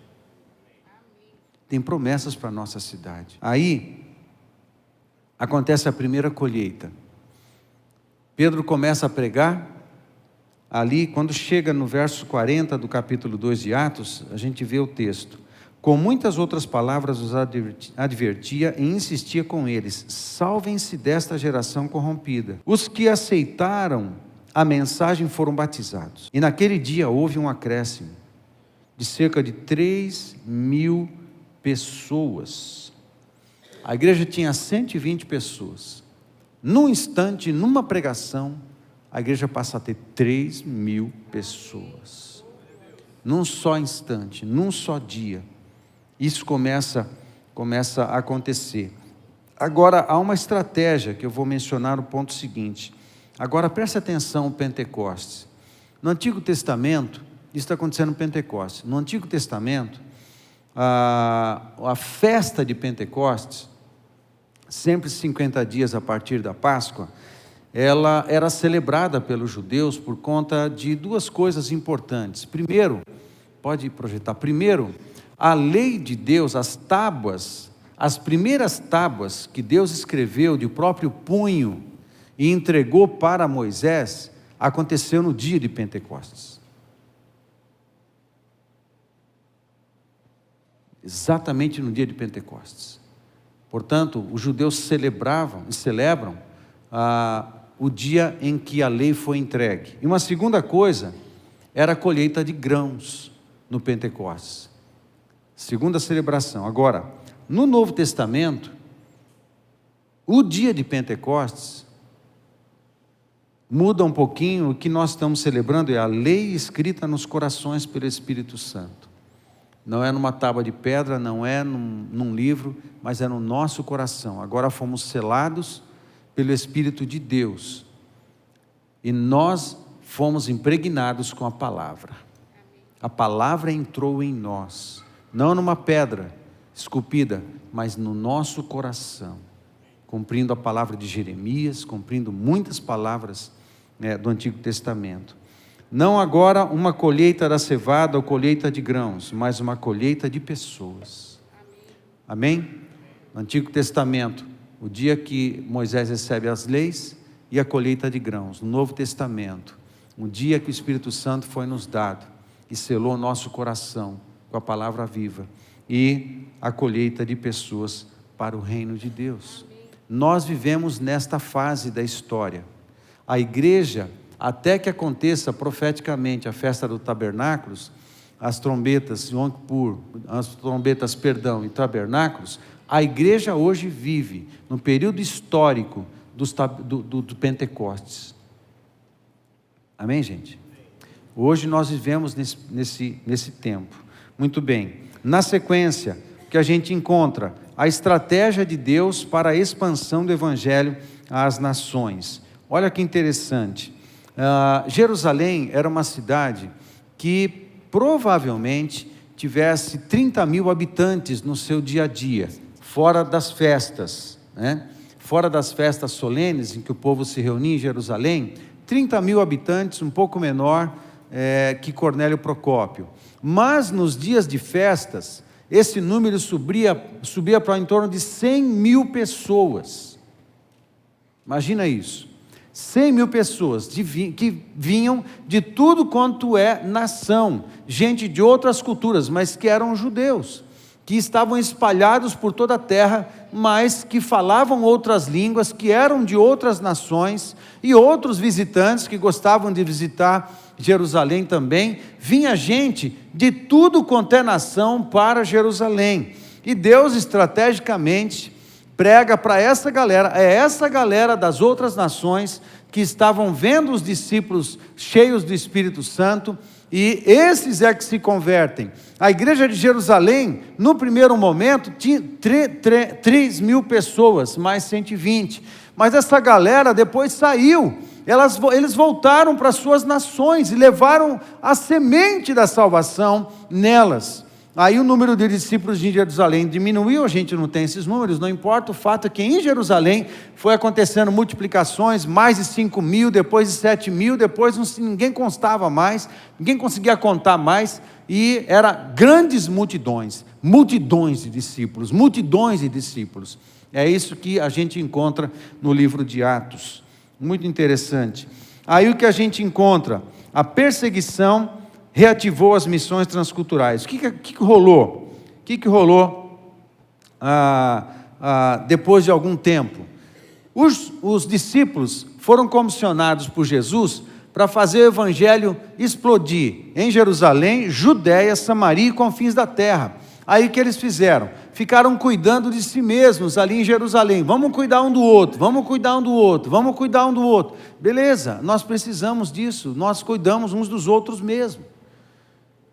Tem promessas para a nossa cidade. Aí, acontece a primeira colheita. Pedro começa a pregar, ali, quando chega no verso 40 do capítulo 2 de Atos, a gente vê o texto. Com muitas outras palavras os advertia e insistia com eles, salvem-se desta geração corrompida. Os que aceitaram a mensagem foram batizados. E naquele dia houve um acréscimo de cerca de 3.000 pessoas. A igreja tinha 120 pessoas. Num instante, numa pregação, a igreja passa a ter 3.000 pessoas. Num só instante, num só dia. Isso começa a acontecer. Agora, há uma estratégia que eu vou mencionar no ponto seguinte. Agora, preste atenção, Pentecostes. No Antigo Testamento, isso está acontecendo no Pentecostes. No Antigo Testamento, a festa de Pentecostes, sempre 50 dias a partir da Páscoa, ela era celebrada pelos judeus por conta de duas coisas importantes. Primeiro, pode projetar, primeiro, a lei de Deus, as tábuas, as primeiras tábuas que Deus escreveu de próprio punho e entregou para Moisés, aconteceu no dia de Pentecostes. Exatamente no dia de Pentecostes. Portanto, os judeus celebram o dia em que a lei foi entregue. E uma segunda coisa, era a colheita de grãos no Pentecostes. Segunda celebração. Agora, no Novo Testamento, o dia de Pentecostes muda um pouquinho. O que nós estamos celebrando é a lei escrita nos corações pelo Espírito Santo. Não é numa tábua de pedra, não é num livro, mas é no nosso coração. Agora fomos selados pelo Espírito de Deus. E nós fomos impregnados com a palavra. A palavra entrou em nós. Não numa pedra, esculpida, mas no nosso coração, cumprindo a palavra de Jeremias, cumprindo muitas palavras do Antigo Testamento. Não agora uma colheita da cevada ou colheita de grãos, mas uma colheita de pessoas. Amém? No Antigo Testamento, o dia que Moisés recebe as leis e a colheita de grãos. No Novo Testamento, o dia que o Espírito Santo foi nos dado e selou o nosso coração com a palavra viva e a colheita de pessoas para o reino de Deus. Nós vivemos nesta fase da história. A igreja, até que aconteça profeticamente a festa do tabernáculos, as trombetas, Yom Kippur, e tabernáculos, a igreja hoje vive no período histórico do Pentecostes. Amém, gente? Hoje nós vivemos nesse tempo. Muito bem. Na sequência, que a gente encontra a estratégia de Deus para a expansão do Evangelho às nações. Olha que interessante. Jerusalém era uma cidade que provavelmente tivesse 30 mil habitantes no seu dia a dia, fora das festas, né? Fora das festas solenes em que o povo se reunia em Jerusalém, 30 mil habitantes, um pouco menor que Cornélio Procópio. Mas nos dias de festas, esse número subia para em torno de 100 mil pessoas. Imagina isso. 100 mil pessoas que vinham de tudo quanto é nação, gente de outras culturas, mas que eram judeus, que estavam espalhados por toda a terra, mas que falavam outras línguas, que eram de outras nações, e outros visitantes que gostavam de visitar Jerusalém também. Vinha gente de tudo quanto é nação para Jerusalém, e Deus estrategicamente prega para essa galera, essa galera das outras nações que estavam vendo os discípulos cheios do Espírito Santo, e esses é que se convertem. A igreja de Jerusalém, no primeiro momento, tinha 3 mil pessoas, mais 120, mas essa galera depois saiu, eles voltaram para suas nações, e levaram a semente da salvação nelas. Aí o número de discípulos de Jerusalém diminuiu, a gente não tem esses números, não importa, o fato é que em Jerusalém foi acontecendo multiplicações, mais de 5 mil, depois de 7 mil, depois ninguém constava mais, ninguém conseguia contar mais, e eram grandes multidões de discípulos, multidões de discípulos. É isso que a gente encontra no livro de Atos, muito interessante. Aí o que a gente encontra? A perseguição reativou as missões transculturais. O que rolou? O que rolou depois de algum tempo? Os discípulos foram comissionados por Jesus para fazer o evangelho explodir em Jerusalém, Judéia, Samaria e confins da terra. Aí o que eles fizeram? Ficaram cuidando de si mesmos ali em Jerusalém. Vamos cuidar um do outro, vamos cuidar um do outro, vamos cuidar um do outro. Beleza, nós precisamos disso, nós cuidamos uns dos outros mesmo.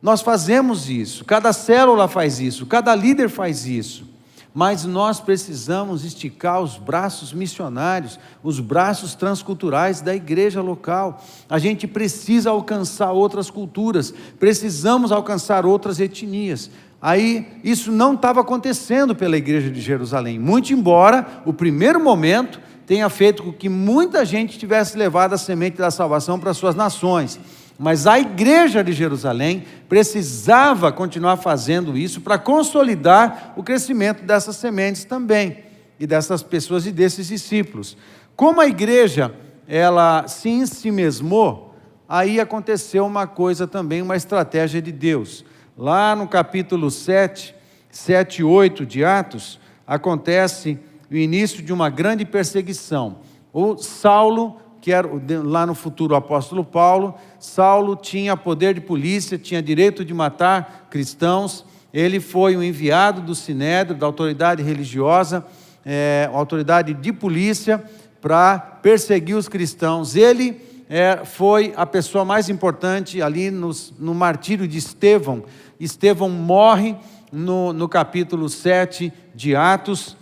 Nós fazemos isso, cada célula faz isso, cada líder faz isso, mas nós precisamos esticar os braços missionários, os braços transculturais da igreja local. A gente precisa alcançar outras culturas, precisamos alcançar outras etnias. Aí isso não estava acontecendo pela igreja de Jerusalém, muito embora o primeiro momento tenha feito com que muita gente tivesse levado a semente da salvação para suas nações. Mas a igreja de Jerusalém precisava continuar fazendo isso para consolidar o crescimento dessas sementes também, e dessas pessoas e desses discípulos. Como a igreja, ela se ensimesmou, aí aconteceu uma coisa também, uma estratégia de Deus. Lá no capítulo 7 e 8 de Atos, acontece o início de uma grande perseguição. O Saulo, que era lá no futuro o apóstolo Paulo, Saulo tinha poder de polícia, tinha direito de matar cristãos, ele foi um enviado do Sinédrio, da autoridade religiosa, autoridade de polícia, para perseguir os cristãos. Ele foi a pessoa mais importante ali no martírio de Estevão. Estevão morre no capítulo 7 de Atos.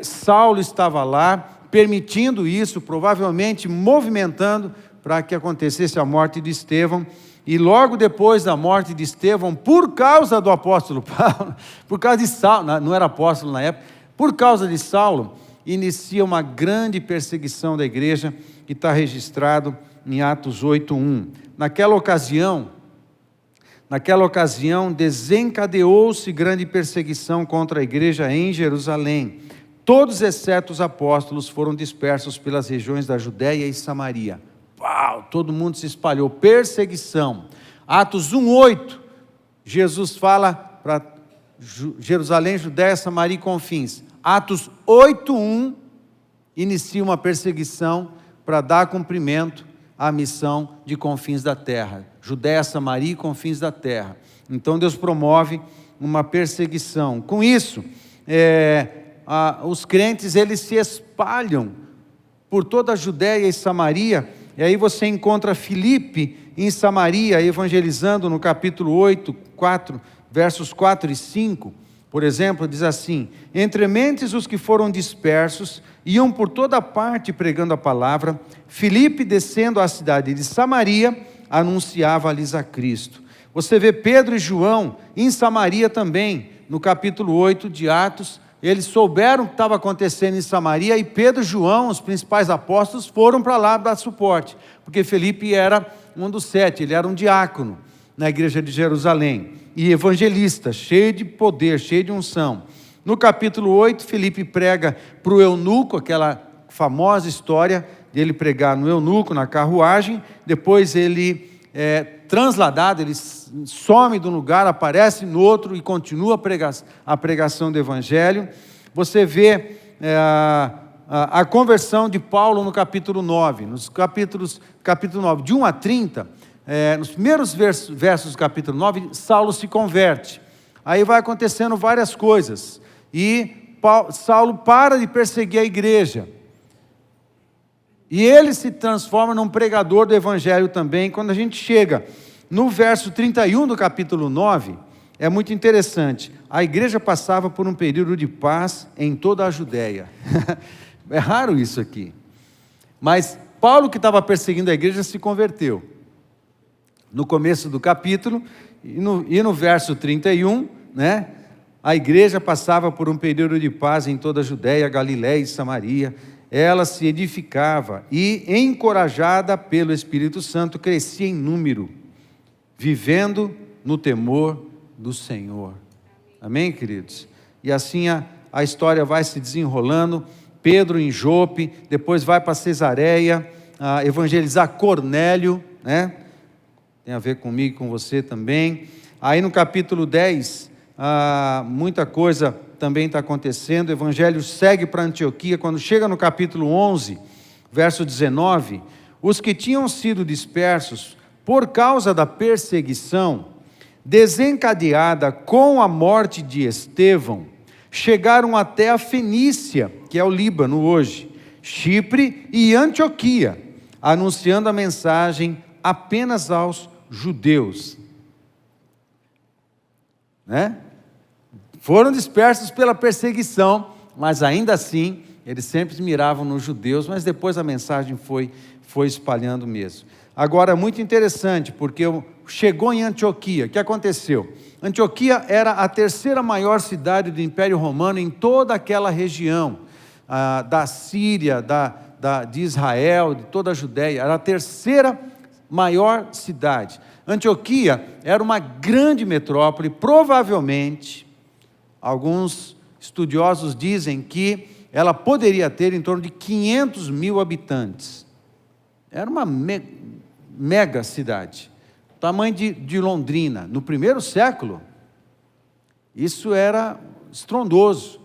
Saulo estava lá, permitindo isso, provavelmente movimentando para que acontecesse a morte de Estevão. E logo depois da morte de Estevão, por causa do apóstolo Paulo, por causa de Saulo, não era apóstolo na época, por causa de Saulo, inicia uma grande perseguição da igreja, que está registrado em Atos 8:1. Naquela ocasião, desencadeou-se grande perseguição contra a igreja em Jerusalém. Todos, exceto os apóstolos, foram dispersos pelas regiões da Judéia e Samaria. Uau, todo mundo se espalhou, perseguição. Atos 1:8, Jesus fala para Jerusalém, Judéia, Samaria e confins. Atos 8:1, inicia uma perseguição para dar cumprimento à missão de confins da terra. Judéia, Samaria e confins da terra. Então Deus promove uma perseguição. Com isso, os crentes, eles se espalham por toda a Judéia e Samaria. E aí você encontra Filipe em Samaria, evangelizando no capítulo 8, versos 4 e 5. Por exemplo, diz assim: entre mentes os que foram dispersos, iam por toda parte pregando a palavra. Filipe, descendo à cidade de Samaria, anunciava-lhes a Cristo. Você vê Pedro e João em Samaria também, no capítulo 8 de Atos. Eles souberam o que estava acontecendo em Samaria, e Pedro e João, os principais apóstolos, foram para lá dar suporte, porque Filipe era um dos 7, ele era um diácono na igreja de Jerusalém, e evangelista, cheio de poder, cheio de unção. No capítulo 8, Filipe prega para o eunuco, aquela famosa história de ele pregar no eunuco, na carruagem. Depois ele é transladado, ele some de um lugar, aparece no outro e continua a pregação do evangelho. Você vê a conversão de Paulo no capítulo 9, capítulo 9, de 1 a 30, nos primeiros versos do capítulo 9, Saulo se converte. Aí vai acontecendo várias coisas, e Saulo para de perseguir a igreja, e ele se transforma num pregador do evangelho também. Quando a gente chega no verso 31 do capítulo 9, é muito interessante. A igreja passava por um período de paz em toda a Judéia. É raro isso aqui. Mas Paulo, que estava perseguindo a igreja, se converteu. No começo do capítulo, e no verso 31, né? A igreja passava por um período de paz em toda a Judéia, Galiléia e Samaria. Ela se edificava e, encorajada pelo Espírito Santo, crescia em número, vivendo no temor do Senhor. Amém, queridos? E assim a história vai se desenrolando. Pedro em Jope, depois vai para Cesareia, evangelizar Cornélio, né? Tem a ver comigo e com você também. Aí no capítulo 10, muita coisa também está acontecendo. O evangelho segue para Antioquia. Quando chega no capítulo 11, verso 19, os que tinham sido dispersos por causa da perseguição desencadeada com a morte de Estevão, chegaram até a Fenícia, que é o Líbano hoje, Chipre e Antioquia, anunciando a mensagem apenas aos judeus, né? Foram dispersos pela perseguição, mas ainda assim, eles sempre miravam nos judeus, mas depois a mensagem foi espalhando mesmo. Agora, muito interessante, porque chegou em Antioquia. O que aconteceu? Antioquia era a terceira maior cidade do Império Romano em toda aquela região, da Síria, de Israel, de toda a Judéia. Era a terceira maior cidade. Antioquia era uma grande metrópole, provavelmente. Alguns estudiosos dizem que ela poderia ter em torno de 500 mil habitantes. Era uma mega cidade, tamanho de Londrina. No primeiro século, isso era estrondoso.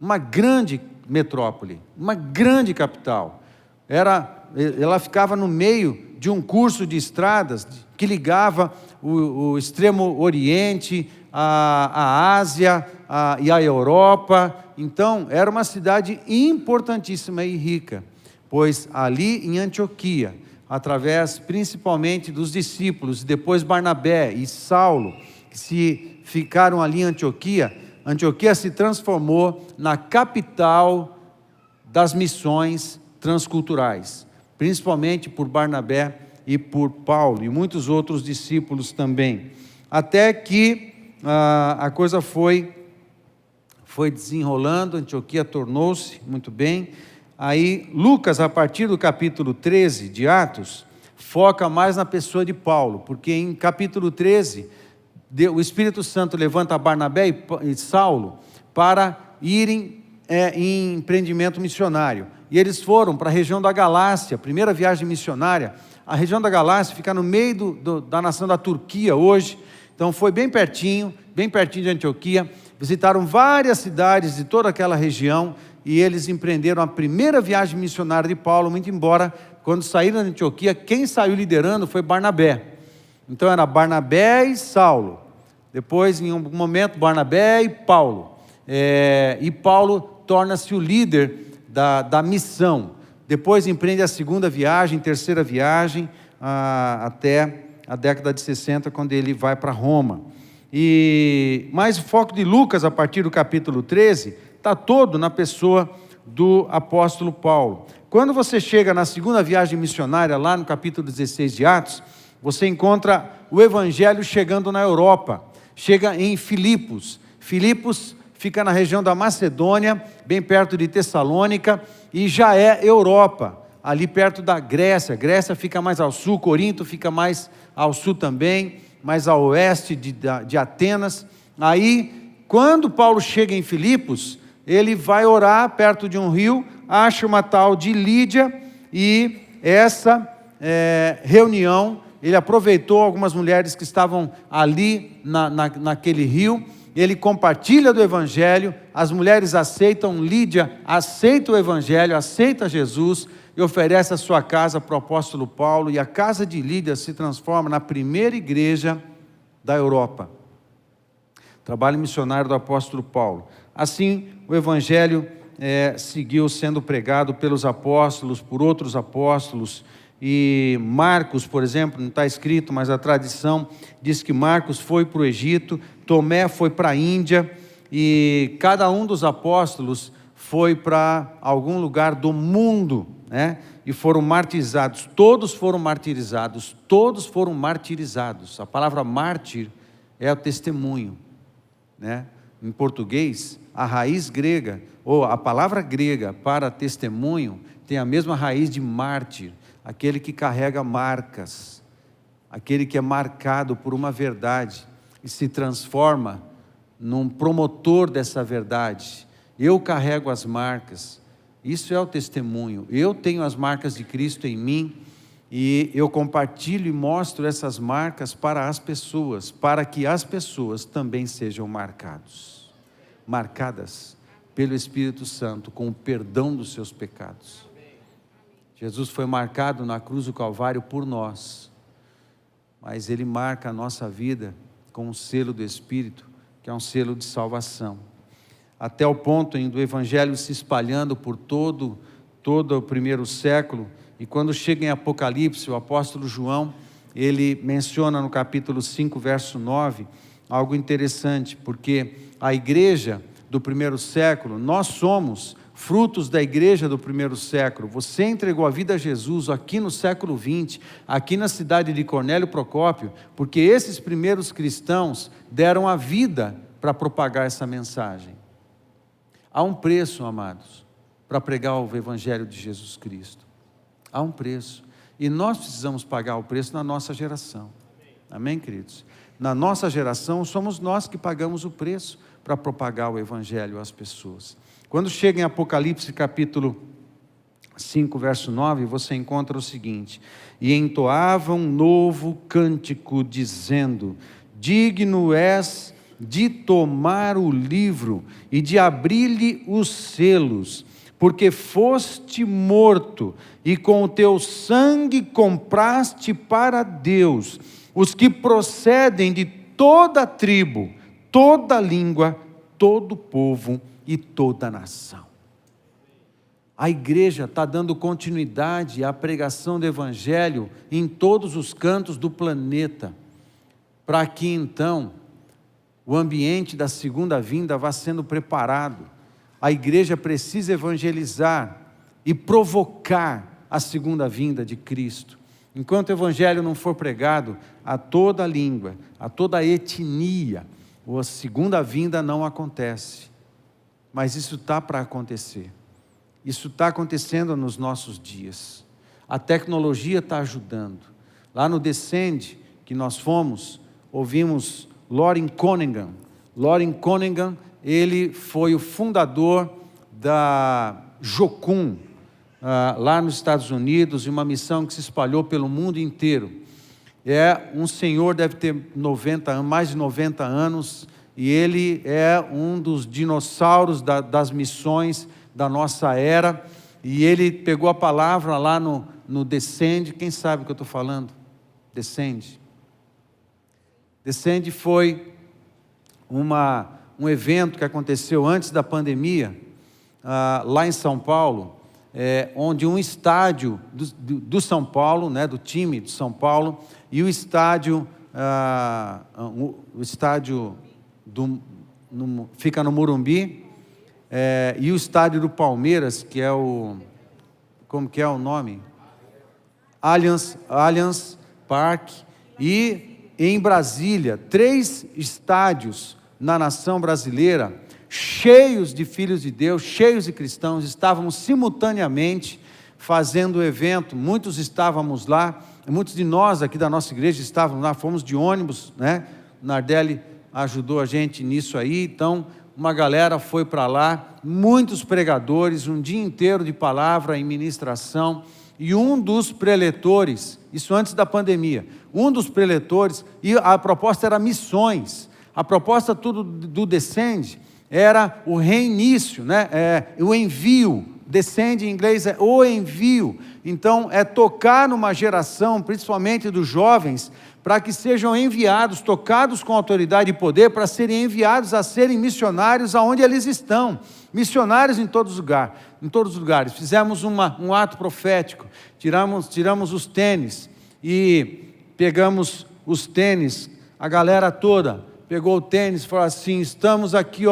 Uma grande metrópole, uma grande capital. Ela ficava no meio de um curso de estradas que ligava o extremo oriente, a Ásia e a Europa. Então, era uma cidade importantíssima e rica, pois ali em Antioquia, através principalmente dos discípulos, depois Barnabé e Saulo, que se ficaram ali em Antioquia, Antioquia se transformou na capital das missões transculturais, principalmente por Barnabé e por Paulo, e muitos outros discípulos também. Até que a coisa foi desenrolando, Antioquia tornou-se muito bem. Aí Lucas, a partir do capítulo 13 de Atos, foca mais na pessoa de Paulo, porque em capítulo 13, o Espírito Santo levanta Barnabé e Saulo para irem em empreendimento missionário. E eles foram para a região da Galácia, primeira viagem missionária. A região da Galácia fica no meio da nação da Turquia hoje, então foi bem pertinho de Antioquia. Visitaram várias cidades de toda aquela região e eles empreenderam a primeira viagem missionária de Paulo, muito embora, quando saíram de Antioquia, quem saiu liderando foi Barnabé. Então era Barnabé e Saulo. Depois, em um momento, Barnabé e Paulo. E Paulo torna-se o líder da missão. Depois empreende a segunda viagem, terceira viagem, até a década de 60, quando ele vai para Roma. Mas o foco de Lucas, a partir do capítulo 13, está todo na pessoa do apóstolo Paulo. Quando você chega na segunda viagem missionária, lá no capítulo 16 de Atos, você encontra o evangelho chegando na Europa. Chega em Filipos. Filipos fica na região da Macedônia, bem perto de Tessalônica, e já é Europa, ali perto da Grécia. Grécia fica mais ao sul, Corinto fica mais ao sul também, mais a oeste de Atenas. Aí, quando Paulo chega em Filipos, ele vai orar perto de um rio, acha uma tal de Lídia, e essa reunião, ele aproveitou algumas mulheres que estavam ali naquele rio, ele compartilha do evangelho, as mulheres aceitam, Lídia aceita o evangelho, aceita Jesus, e oferece a sua casa para o apóstolo Paulo, e a casa de Lídia se transforma na primeira igreja da Europa. Trabalho missionário do apóstolo Paulo. Assim, o evangelho seguiu sendo pregado pelos apóstolos, por outros apóstolos, e Marcos, por exemplo, não está escrito, mas a tradição diz que Marcos foi para o Egito, Tomé foi para a Índia, e cada um dos apóstolos foi para algum lugar do mundo, e foram martirizados. Todos foram martirizados. A palavra mártir é o testemunho, Em português, a raiz grega, ou a palavra grega para testemunho, tem a mesma raiz de mártir, aquele que carrega marcas, aquele que é marcado por uma verdade e se transforma num promotor dessa verdade. Eu carrego as marcas, isso é o testemunho. Eu tenho as marcas de Cristo em mim e eu compartilho e mostro essas marcas para as pessoas, para que as pessoas também sejam marcadas pelo Espírito Santo, com o perdão dos seus pecados. Jesus foi marcado na cruz do Calvário por nós, mas Ele marca a nossa vida com o selo do Espírito, que é um selo de salvação. Até o ponto do Evangelho se espalhando por todo o primeiro século, e quando chega em Apocalipse, o apóstolo João, ele menciona no capítulo 5, verso 9, algo interessante, porque a igreja do primeiro século, nós somos frutos da igreja do primeiro século. Você entregou a vida a Jesus aqui no século 20, aqui na cidade de Cornélio Procópio, porque esses primeiros cristãos deram a vida para propagar essa mensagem. Há um preço, amados, para pregar o evangelho de Jesus Cristo. Há um preço. E nós precisamos pagar o preço na nossa geração. Amém, queridos? Na nossa geração, somos nós que pagamos o preço para propagar o evangelho às pessoas. Quando chega em Apocalipse capítulo 5, verso 9, você encontra o seguinte: e entoava um novo cântico, dizendo: digno és de tomar o livro e de abrir-lhe os selos, porque foste morto, e com o teu sangue compraste para Deus os que procedem de toda tribo, toda língua, todo povo e toda nação. A igreja está dando continuidade à pregação do evangelho em todos os cantos do planeta, para que então o ambiente da segunda vinda vá sendo preparado. A igreja precisa evangelizar e provocar a segunda vinda de Cristo. enquanto o Evangelho não for pregado a toda língua, a toda etnia, a segunda vinda não acontece. Mas isso está para acontecer. Isso está acontecendo nos nossos dias. A tecnologia está ajudando. Lá no Descende, que nós fomos, ouvimos Loren Cunningham. Loren Cunningham, ele foi o fundador da Jocum, lá nos Estados Unidos, e uma missão que se espalhou pelo mundo inteiro. É um senhor, deve ter 90 anos, mais de 90 anos, e ele é um dos dinossauros das missões da nossa era, e ele pegou a palavra lá no Descende. Quem sabe o que eu estou falando? Descende. Descende foi um evento que aconteceu antes da pandemia, lá em São Paulo, onde um estádio do São Paulo, né, do time de São Paulo, e o estádio fica no Morumbi, e o estádio do Palmeiras, que é como que é o nome? Allianz Parque, e em Brasília, 3 estádios na nação brasileira, cheios de filhos de Deus, cheios de cristãos, estávamos simultaneamente fazendo o evento. Muitos estávamos lá, muitos de nós aqui da nossa igreja estávamos lá, fomos de ônibus, né? Nardelli ajudou a gente nisso aí, então uma galera foi para lá, muitos pregadores, um dia inteiro de palavra e ministração, e um dos preletores, isso antes da pandemia, um dos preletores, e a proposta era missões, a proposta tudo do Descende era o reinício, né? O envio. Descende em inglês é o envio. Então é tocar numa geração, principalmente dos jovens, para que sejam enviados, tocados com autoridade e poder, para serem enviados a serem missionários aonde eles estão, missionários em todos os lugares. Fizemos um ato profético, tiramos os tênis e pegamos os tênis, a galera toda pegou o tênis e falou assim: estamos aqui,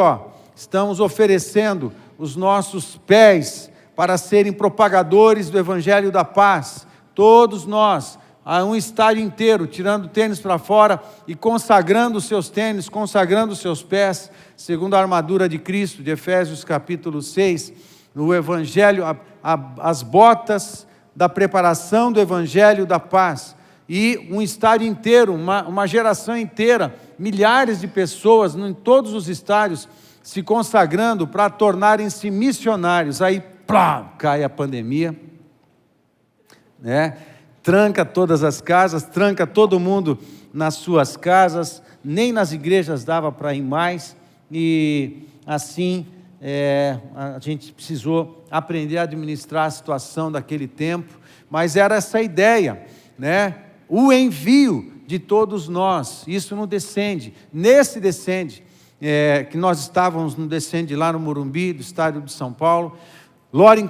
estamos oferecendo os nossos pés para serem propagadores do Evangelho da Paz. Todos nós, um estádio inteiro, tirando tênis para fora e consagrando os seus tênis, consagrando os seus pés, segundo a armadura de Cristo, de Efésios capítulo 6, no Evangelho, as botas da preparação do Evangelho da Paz. E um estádio inteiro, uma geração inteira, milhares de pessoas em todos os estádios se consagrando para tornarem-se missionários. Aí, cai a pandemia, né? Tranca todas as casas, tranca todo mundo nas suas casas, nem nas igrejas dava para ir mais, e assim a gente precisou aprender a administrar a situação daquele tempo, mas era essa a ideia, né? O envio de todos nós. Isso não Descende. Nesse Descende, que nós estávamos no Descende lá no Morumbi, do estádio de São Paulo, Loren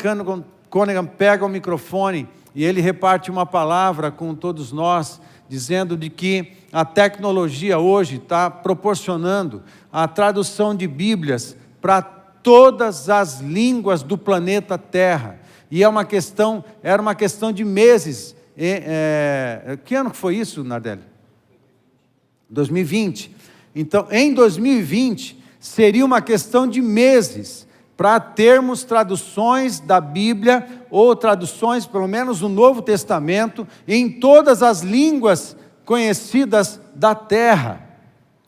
Cunningham pega o microfone e ele reparte uma palavra com todos nós, dizendo de que a tecnologia hoje está proporcionando a tradução de Bíblias para todas as línguas do planeta Terra. E era uma questão de meses. Que ano que foi isso, Nardelli? 2020. Então, em 2020, seria uma questão de meses para termos traduções da Bíblia, ou traduções, pelo menos do Novo Testamento, em todas as línguas conhecidas da terra.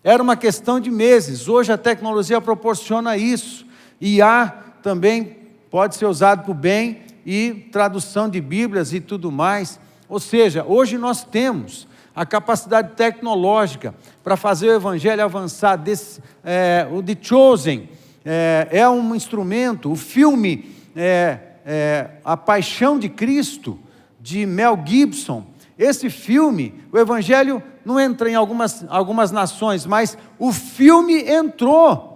Era uma questão de meses. Hoje a tecnologia proporciona isso. IA também pode ser usado para o bem, e tradução de Bíblias e tudo mais. Ou seja, hoje nós temos a capacidade tecnológica para fazer o Evangelho avançar. O The Chosen é um instrumento. O filme A Paixão de Cristo, de Mel Gibson, esse filme, o Evangelho não entra em algumas nações, mas o filme entrou.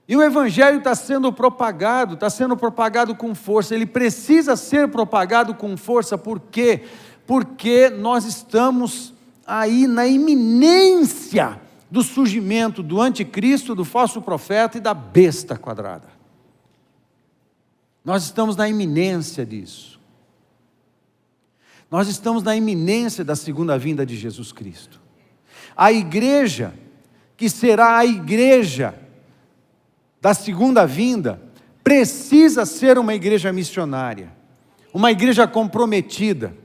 E o Evangelho está sendo propagado com força. Ele precisa ser propagado com força. Por quê? Porque nós estamos aí na iminência do surgimento do anticristo, do falso profeta e da besta quadrada. Nós estamos na iminência disso. Nós estamos na iminência da segunda vinda de Jesus Cristo. A igreja, que será a igreja da segunda vinda, precisa ser uma igreja missionária, uma igreja comprometida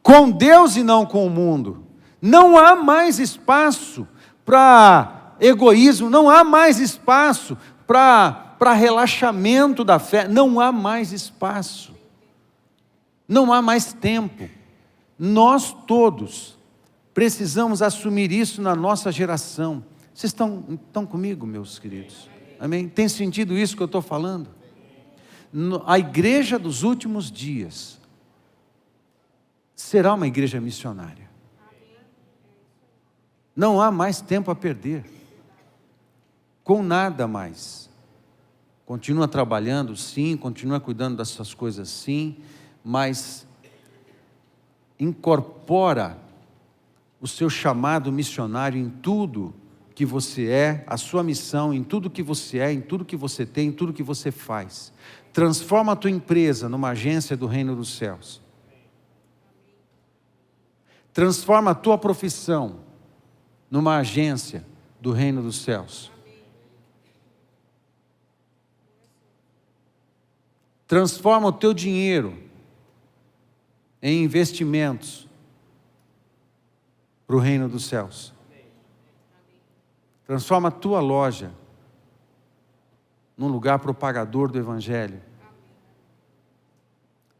com Deus e não com o mundo. Não há mais espaço para egoísmo, não há mais espaço para relaxamento da fé, não há mais espaço, não há mais tempo. Nós todos precisamos assumir isso na nossa geração. Vocês estão comigo, meus queridos? Amém? Tem sentido isso que eu estou falando? A igreja dos últimos dias será uma igreja missionária. Não há mais tempo a perder, com nada mais. Continua trabalhando, sim, continua cuidando das suas coisas, sim, mas incorpora o seu chamado missionário em tudo que você é, a sua missão, em tudo que você é, em tudo que você tem, em tudo que você faz. Transforma a tua empresa numa agência do reino dos céus. Transforma a tua profissão numa agência do reino dos céus. Transforma o teu dinheiro em investimentos para o reino dos céus. Transforma a tua loja num lugar propagador do Evangelho.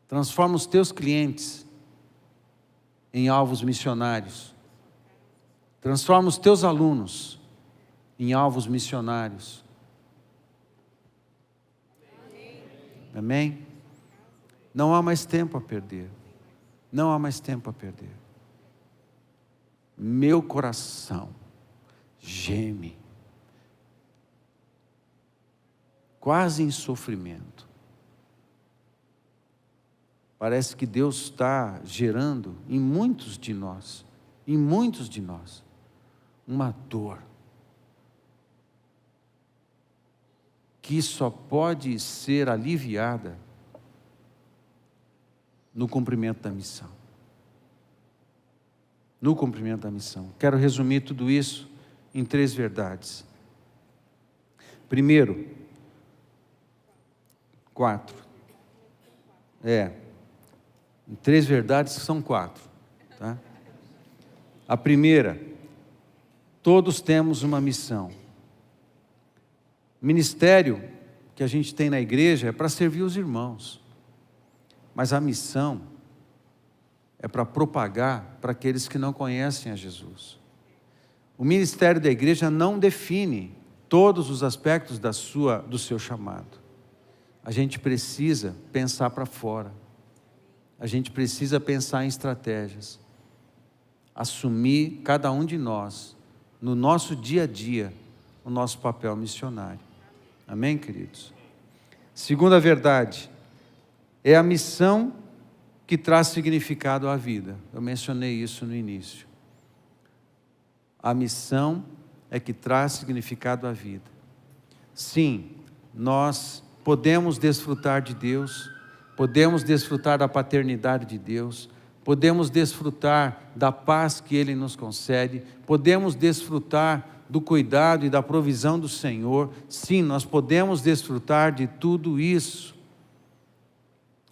Transforma os teus clientes em alvos missionários. Transforma os teus alunos em alvos missionários. Amém? Não há mais tempo a perder. Não há mais tempo a perder. Meu coração geme, quase em sofrimento. Parece que Deus está gerando em muitos de nós, uma dor que só pode ser aliviada no cumprimento da missão. No cumprimento da missão. Quero resumir tudo isso em 3 verdades. Primeiro, 4. Em 3 verdades que são 4. Tá? A primeira, todos temos uma missão. O ministério que a gente tem na igreja é para servir os irmãos. Mas a missão é para propagar para aqueles que não conhecem a Jesus. O ministério da igreja não define todos os aspectos do seu chamado. A gente precisa pensar para fora. A gente precisa pensar em estratégias. Assumir, cada um de nós, no nosso dia a dia, o nosso papel missionário. Amém, queridos? Segunda verdade, é a missão que traz significado à vida. Eu mencionei isso no início. A missão é que traz significado à vida. Sim, nós podemos desfrutar de Deus, podemos desfrutar da paternidade de Deus, podemos desfrutar da paz que Ele nos concede, podemos desfrutar do cuidado e da provisão do Senhor. Sim, nós podemos desfrutar de tudo isso,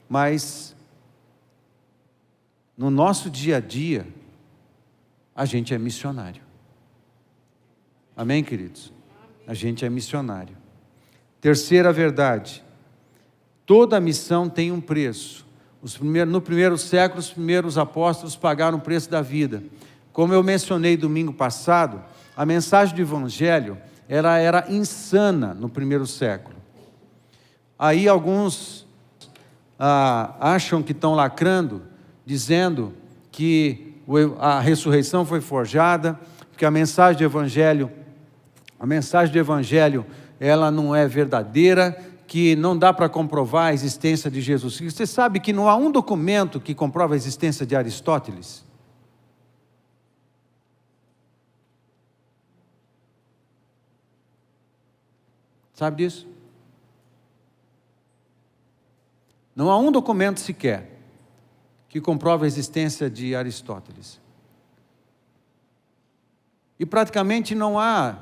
mas no nosso dia a dia, a gente é missionário. Amém, queridos? A gente é missionário. Terceira verdade, toda missão tem um preço. No primeiro século, os primeiros apóstolos pagaram o preço da vida. Como eu mencionei domingo passado, a mensagem do Evangelho era insana no primeiro século. Aí alguns acham que estão lacrando, dizendo que a ressurreição foi forjada, que a mensagem do Evangelho ela não é verdadeira, que não dá para comprovar a existência de Jesus Cristo. Você sabe que não há um documento que comprova a existência de Aristóteles? Sabe disso? Não há um documento sequer que comprova a existência de Aristóteles. E praticamente não há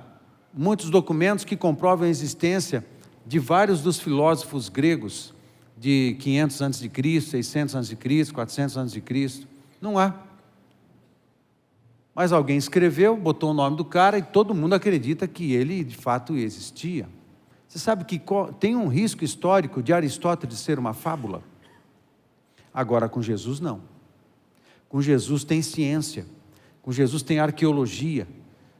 muitos documentos que comprovam a existência de vários dos filósofos gregos de 500 a.C., 600 a.C., 400 a.C. Não há. Mas alguém escreveu, botou o nome do cara e todo mundo acredita que ele de fato existia. Você sabe que tem um risco histórico de Aristóteles ser uma fábula? Agora com Jesus não. Com Jesus tem ciência, com Jesus tem arqueologia,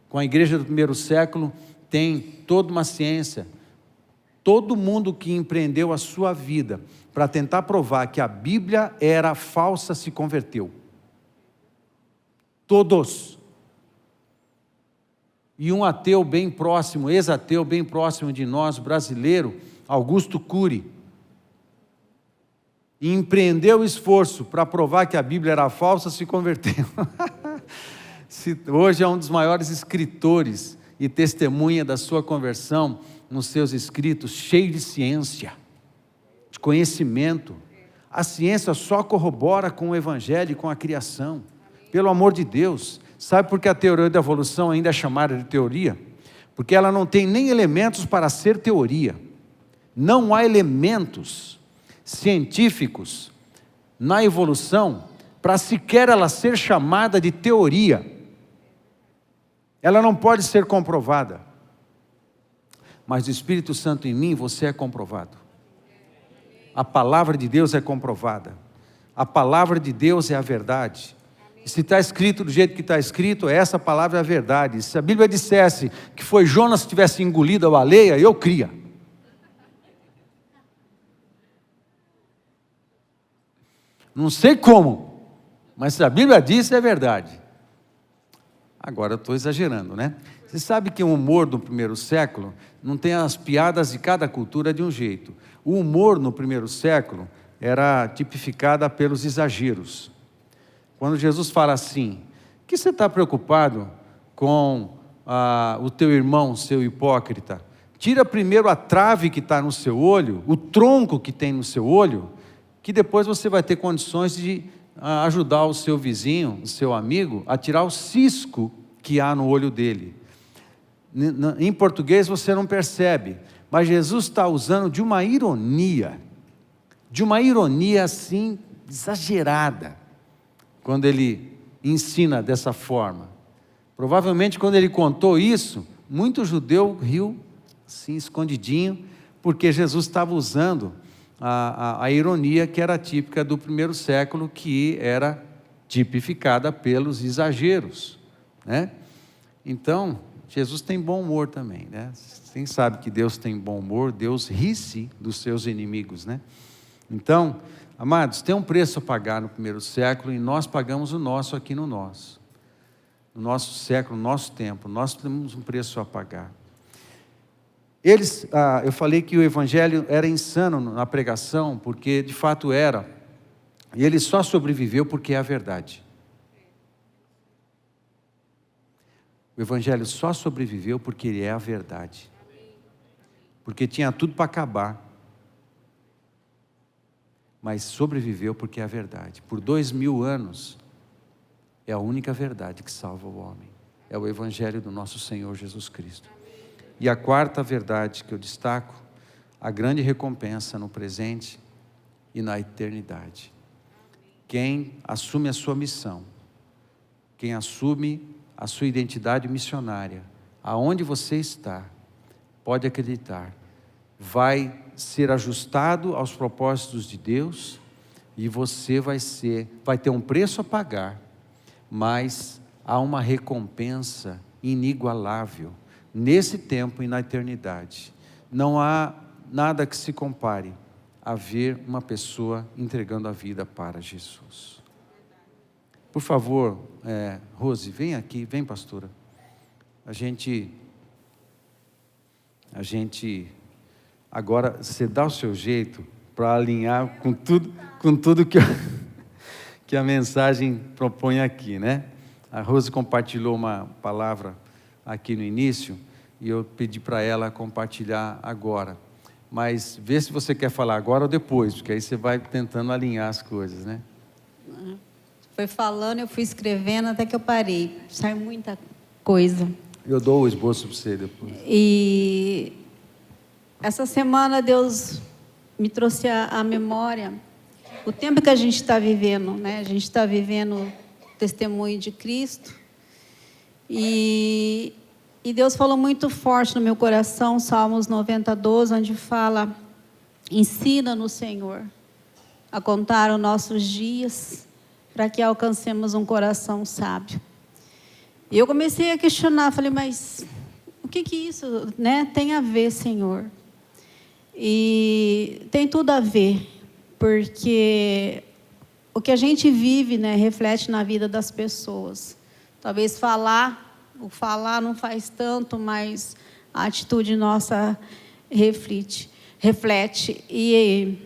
com a igreja do primeiro século tem toda uma ciência. Todo mundo que empreendeu a sua vida para tentar provar que a Bíblia era falsa se converteu. Todos. E um ateu bem próximo, ex-ateu bem próximo de nós, brasileiro, Augusto Cury, e empreendeu o esforço para provar que a Bíblia era falsa, se converteu. Hoje é um dos maiores escritores e testemunha da sua conversão nos seus escritos, cheio de ciência, de conhecimento. A ciência só corrobora com o Evangelho e com a criação. Pelo amor de Deus, sabe por que a teoria da evolução ainda é chamada de teoria? Porque ela não tem nem elementos para ser teoria. Não há elementos científicos na evolução para sequer ela ser chamada de teoria. Ela não pode ser comprovada. Mas o Espírito Santo em mim, você é comprovado. A palavra de Deus é comprovada. A palavra de Deus é a verdade. E se está escrito do jeito que está escrito, essa palavra é a verdade. Se a Bíblia dissesse que foi Jonas que tivesse engolido a baleia, eu cria. Não sei como, mas se a Bíblia disse, é verdade. Agora eu estou exagerando, né? Você sabe que o humor do primeiro século não tem as piadas de cada cultura de um jeito. O humor no primeiro século era tipificado pelos exageros. Quando Jesus fala assim, que você está preocupado com o teu irmão, seu hipócrita? Tira primeiro a trave que está no seu olho, o tronco que tem no seu olho, que depois você vai ter condições de ajudar o seu vizinho, o seu amigo, a tirar o cisco que há no olho dele. Em português você não percebe, mas Jesus está usando de uma ironia assim, exagerada, quando ele ensina dessa forma. Provavelmente quando ele contou isso, muito judeu riu, assim, escondidinho, porque Jesus estava usando a ironia que era típica do primeiro século, que era tipificada pelos exageros, né? Então, Jesus tem bom humor também, né? Quem sabe que Deus tem bom humor, Deus ri-se dos seus inimigos, né? Então, amados, tem um preço a pagar no primeiro século e nós pagamos o nosso aqui no nosso século, no nosso tempo, nós temos um preço a pagar. Eu falei que o Evangelho era insano na pregação, porque de fato era, e ele só sobreviveu porque é a verdade. O Evangelho só sobreviveu porque ele é a verdade. Porque tinha tudo para acabar. Mas sobreviveu porque é a verdade. Por 2000 anos, é a única verdade que salva o homem. É o Evangelho do nosso Senhor Jesus Cristo. E a quarta verdade que eu destaco, a grande recompensa no presente e na eternidade. Quem assume a sua missão, quem assume a sua identidade missionária, aonde você está, pode acreditar, vai ser ajustado aos propósitos de Deus e você vai ter um preço a pagar, mas há uma recompensa inigualável nesse tempo e na eternidade. Não há nada que se compare a ver uma pessoa entregando a vida para Jesus. Por favor, Rose, vem aqui, vem, pastora. A gente agora, você dá o seu jeito para alinhar com tudo que a mensagem propõe aqui, né? A Rose compartilhou uma palavra aqui no início, e eu pedi para ela compartilhar agora. Mas vê se você quer falar agora ou depois, porque aí você vai tentando alinhar as coisas, né? foi falando, eu fui escrevendo até que eu parei. Saiu muita coisa. Eu dou o esboço para você depois. E essa semana Deus me trouxe à memória o tempo que a gente está vivendo, né? A gente está vivendo o testemunho de Cristo. E Deus falou muito forte no meu coração, Salmos 90:12, onde fala: ensina-nos, Senhor, a contar os nossos dias, para que alcancemos um coração sábio. E eu comecei a questionar, falei, mas o que isso, né, tem a ver, Senhor? E tem tudo a ver, porque o que a gente vive, né, reflete na vida das pessoas. Talvez o falar não faz tanto, mas a atitude nossa reflete. E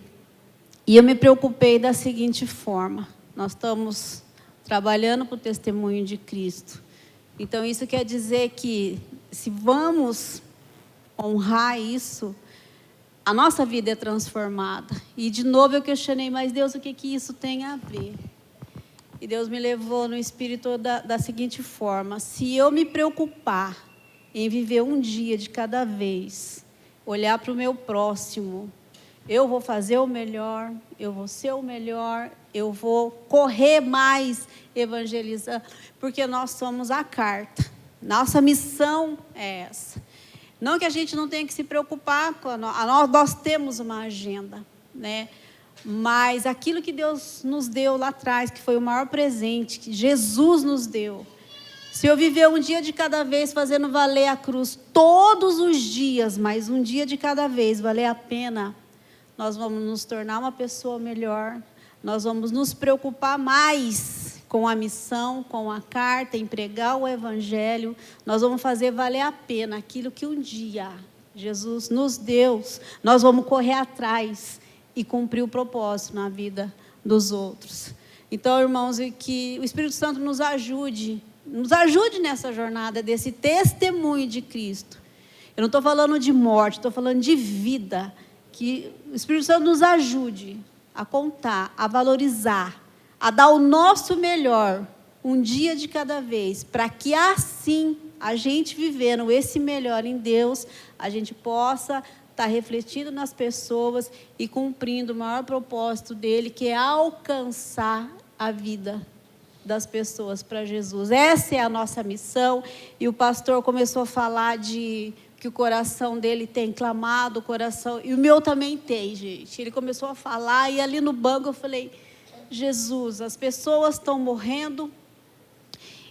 eu me preocupei da seguinte forma: nós estamos trabalhando para o testemunho de Cristo. Então, isso quer dizer que, se vamos honrar isso, a nossa vida é transformada. E, de novo, eu questionei, mas Deus, o que isso tem a ver? E Deus me levou no espírito da seguinte forma: se eu me preocupar em viver um dia de cada vez, olhar para o meu próximo, eu vou fazer o melhor, eu vou ser o melhor, eu vou correr mais evangelizando, porque nós somos a carta. Nossa missão é essa. Não que a gente não tenha que se preocupar com nós temos uma agenda, né? Mas aquilo que Deus nos deu lá atrás, que foi o maior presente que Jesus nos deu, se eu viver um dia de cada vez fazendo valer a cruz todos os dias, mas um dia de cada vez valer a pena, nós vamos nos tornar uma pessoa melhor, nós vamos nos preocupar mais com a missão, com a carta, em pregar o evangelho, nós vamos fazer valer a pena aquilo que um dia Jesus nos deu, nós vamos correr atrás e cumprir o propósito na vida dos outros. Então, irmãos, que o Espírito Santo nos ajude nessa jornada desse testemunho de Cristo. Eu não estou falando de morte, estou falando de vida. Que o Espírito Santo nos ajude a contar, a valorizar, a dar o nosso melhor, um dia de cada vez, para que assim, a gente vivendo esse melhor em Deus, a gente possa estar refletindo nas pessoas e cumprindo o maior propósito dele, que é alcançar a vida das pessoas para Jesus. Essa é a nossa missão. E o pastor começou a falar de que o coração dele tem clamado, o coração, e o meu também tem, gente. Ele começou a falar, e ali no banco eu falei, Jesus, as pessoas estão morrendo.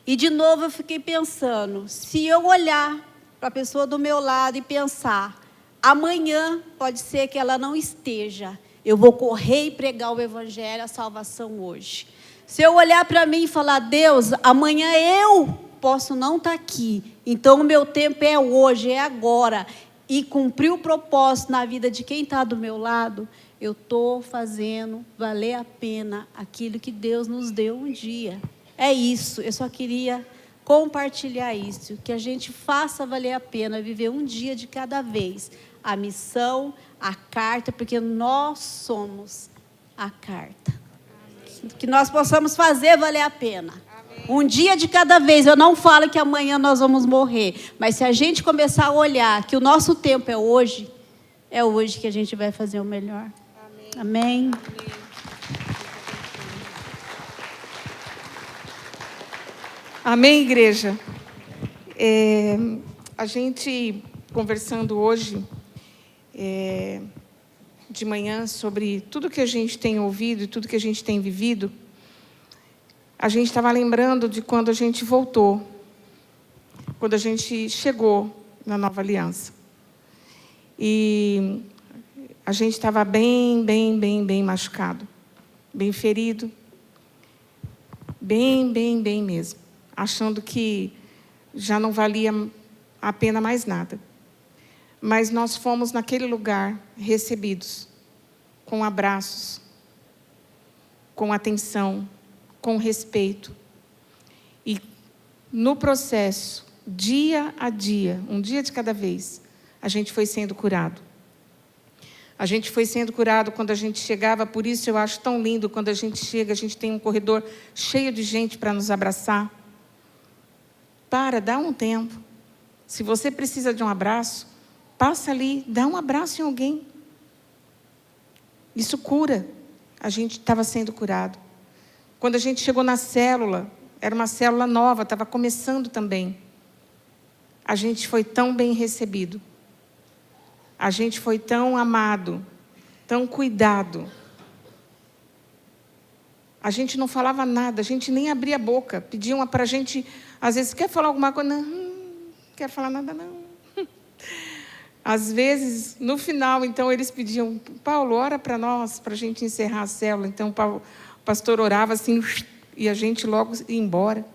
E de novo eu fiquei pensando, se eu olhar para a pessoa do meu lado e pensar, amanhã pode ser que ela não esteja, eu vou correr e pregar o evangelho, a salvação hoje. Se eu olhar para mim e falar, Deus, amanhã eu posso não estar aqui, então o meu tempo é hoje, é agora, e cumprir o propósito na vida de quem está do meu lado, eu estou fazendo valer a pena aquilo que Deus nos deu um dia. É isso, eu só queria compartilhar isso, que a gente faça valer a pena viver um dia de cada vez, a missão, a carta, porque nós somos a carta. Que nós possamos fazer valer a pena. Um dia de cada vez. Eu não falo que amanhã nós vamos morrer, mas se a gente começar a olhar que o nosso tempo é hoje que a gente vai fazer o melhor. Amém. Amém. Amém, igreja. A gente conversando hoje de manhã sobre tudo que a gente tem ouvido e tudo que a gente tem vivido, a gente estava lembrando de quando a gente voltou, quando a gente chegou na Nova Aliança. E a gente estava bem machucado, bem ferido, bem mesmo, achando que já não valia a pena mais nada. Mas nós fomos naquele lugar recebidos com abraços, com atenção, com respeito. E no processo, dia a dia, um dia de cada vez, a gente foi sendo curado. A gente foi sendo curado quando a gente chegava, por isso eu acho tão lindo quando a gente chega, a gente tem um corredor cheio de gente para nos abraçar. Dá um tempo. Se você precisa de um abraço, passa ali, dá um abraço em alguém. Isso cura. A gente estava sendo curado. Quando a gente chegou na célula, era uma célula nova, estava começando também. A gente foi tão bem recebido. A gente foi tão amado, tão cuidado. A gente não falava nada, a gente nem abria a boca. Pediam para a gente, às vezes, quer falar alguma coisa? Não quero falar nada, não. Às vezes, no final, então, eles pediam, Paulo, ora para nós, para a gente encerrar a célula. Então, o pastor orava assim, e a gente logo ia embora.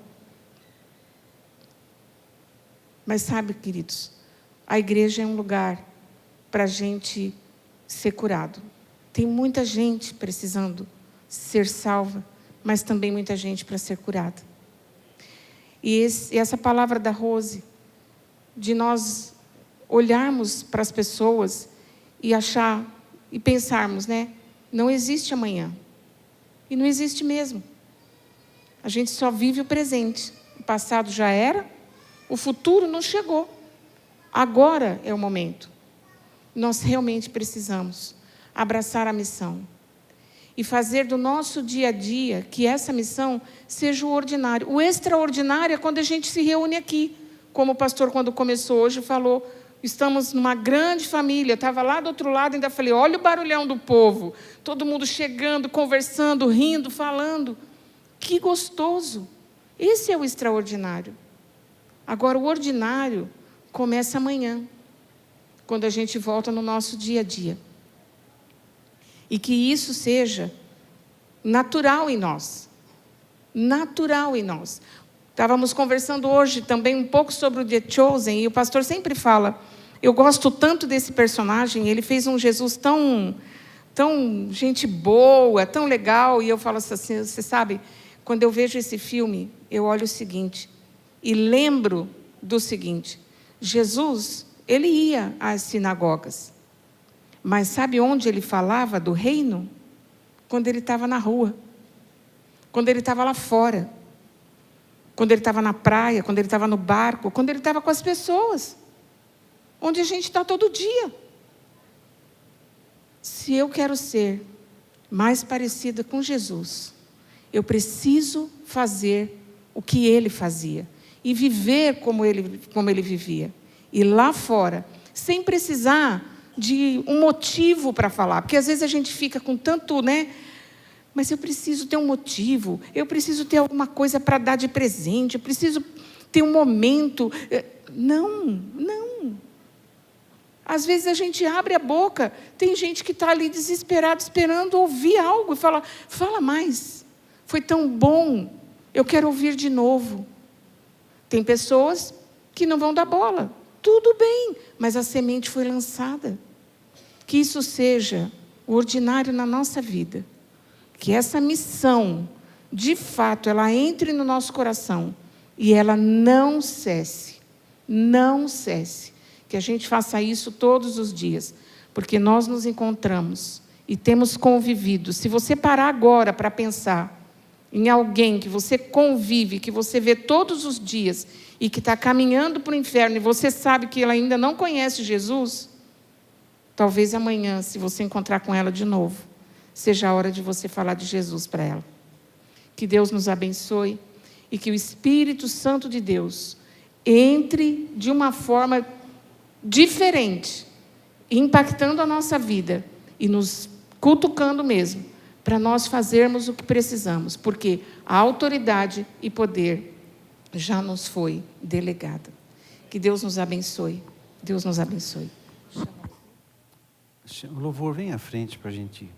Mas sabe, queridos, a igreja é um lugar para a gente ser curado. Tem muita gente precisando ser salva, mas também muita gente para ser curada. E essa palavra da Rose, de nós olharmos para as pessoas e achar, e pensarmos, né? Não existe amanhã. E não existe mesmo. A gente só vive o presente. O passado já era, o futuro não chegou. Agora é o momento. Nós realmente precisamos abraçar a missão e fazer do nosso dia a dia que essa missão seja o ordinário. O extraordinário é quando a gente se reúne aqui. Como o pastor, quando começou hoje, falou, estamos numa grande família. Estava lá do outro lado, ainda falei, olha o barulhão do povo. Todo mundo chegando, conversando, rindo, falando. Que gostoso. Esse é o extraordinário. Agora, o ordinário começa amanhã, quando a gente volta no nosso dia a dia. E que isso seja natural em nós. Natural em nós. Estávamos conversando hoje também um pouco sobre o The Chosen, e o pastor sempre fala, eu gosto tanto desse personagem, ele fez um Jesus tão gente boa, tão legal, e eu falo assim, você sabe, quando eu vejo esse filme, eu olho o seguinte, e lembro do seguinte, Jesus, ele ia às sinagogas, mas sabe onde ele falava do reino? Quando ele estava na rua, quando ele estava lá fora, quando ele estava na praia, quando ele estava no barco, quando ele estava com as pessoas, onde a gente está todo dia. Se eu quero ser mais parecida com Jesus, eu preciso fazer o que ele fazia e viver como ele vivia. E lá fora, sem precisar de um motivo para falar, porque às vezes a gente fica com tanto, né? Mas eu preciso ter um motivo, eu preciso ter alguma coisa para dar de presente, eu preciso ter um momento. Não. Às vezes a gente abre a boca, tem gente que está ali desesperado, esperando ouvir algo, e fala mais, foi tão bom, eu quero ouvir de novo. Tem pessoas que não vão dar bola, tudo bem, mas a semente foi lançada. Que isso seja o ordinário na nossa vida. Que essa missão, de fato, ela entre no nosso coração e ela não cesse. Não cesse. Que a gente faça isso todos os dias. Porque nós nos encontramos e temos convivido. Se você parar agora para pensar em alguém que você convive, que você vê todos os dias e que está caminhando para o inferno e você sabe que ela ainda não conhece Jesus, talvez amanhã, se você encontrar com ela de novo, seja a hora de você falar de Jesus para ela. Que Deus nos abençoe e que o Espírito Santo de Deus entre de uma forma diferente, impactando a nossa vida e nos cutucando mesmo, para nós fazermos o que precisamos, porque a autoridade e poder já nos foi delegada. Que Deus nos abençoe. Deus nos abençoe. O louvor vem à frente para a gente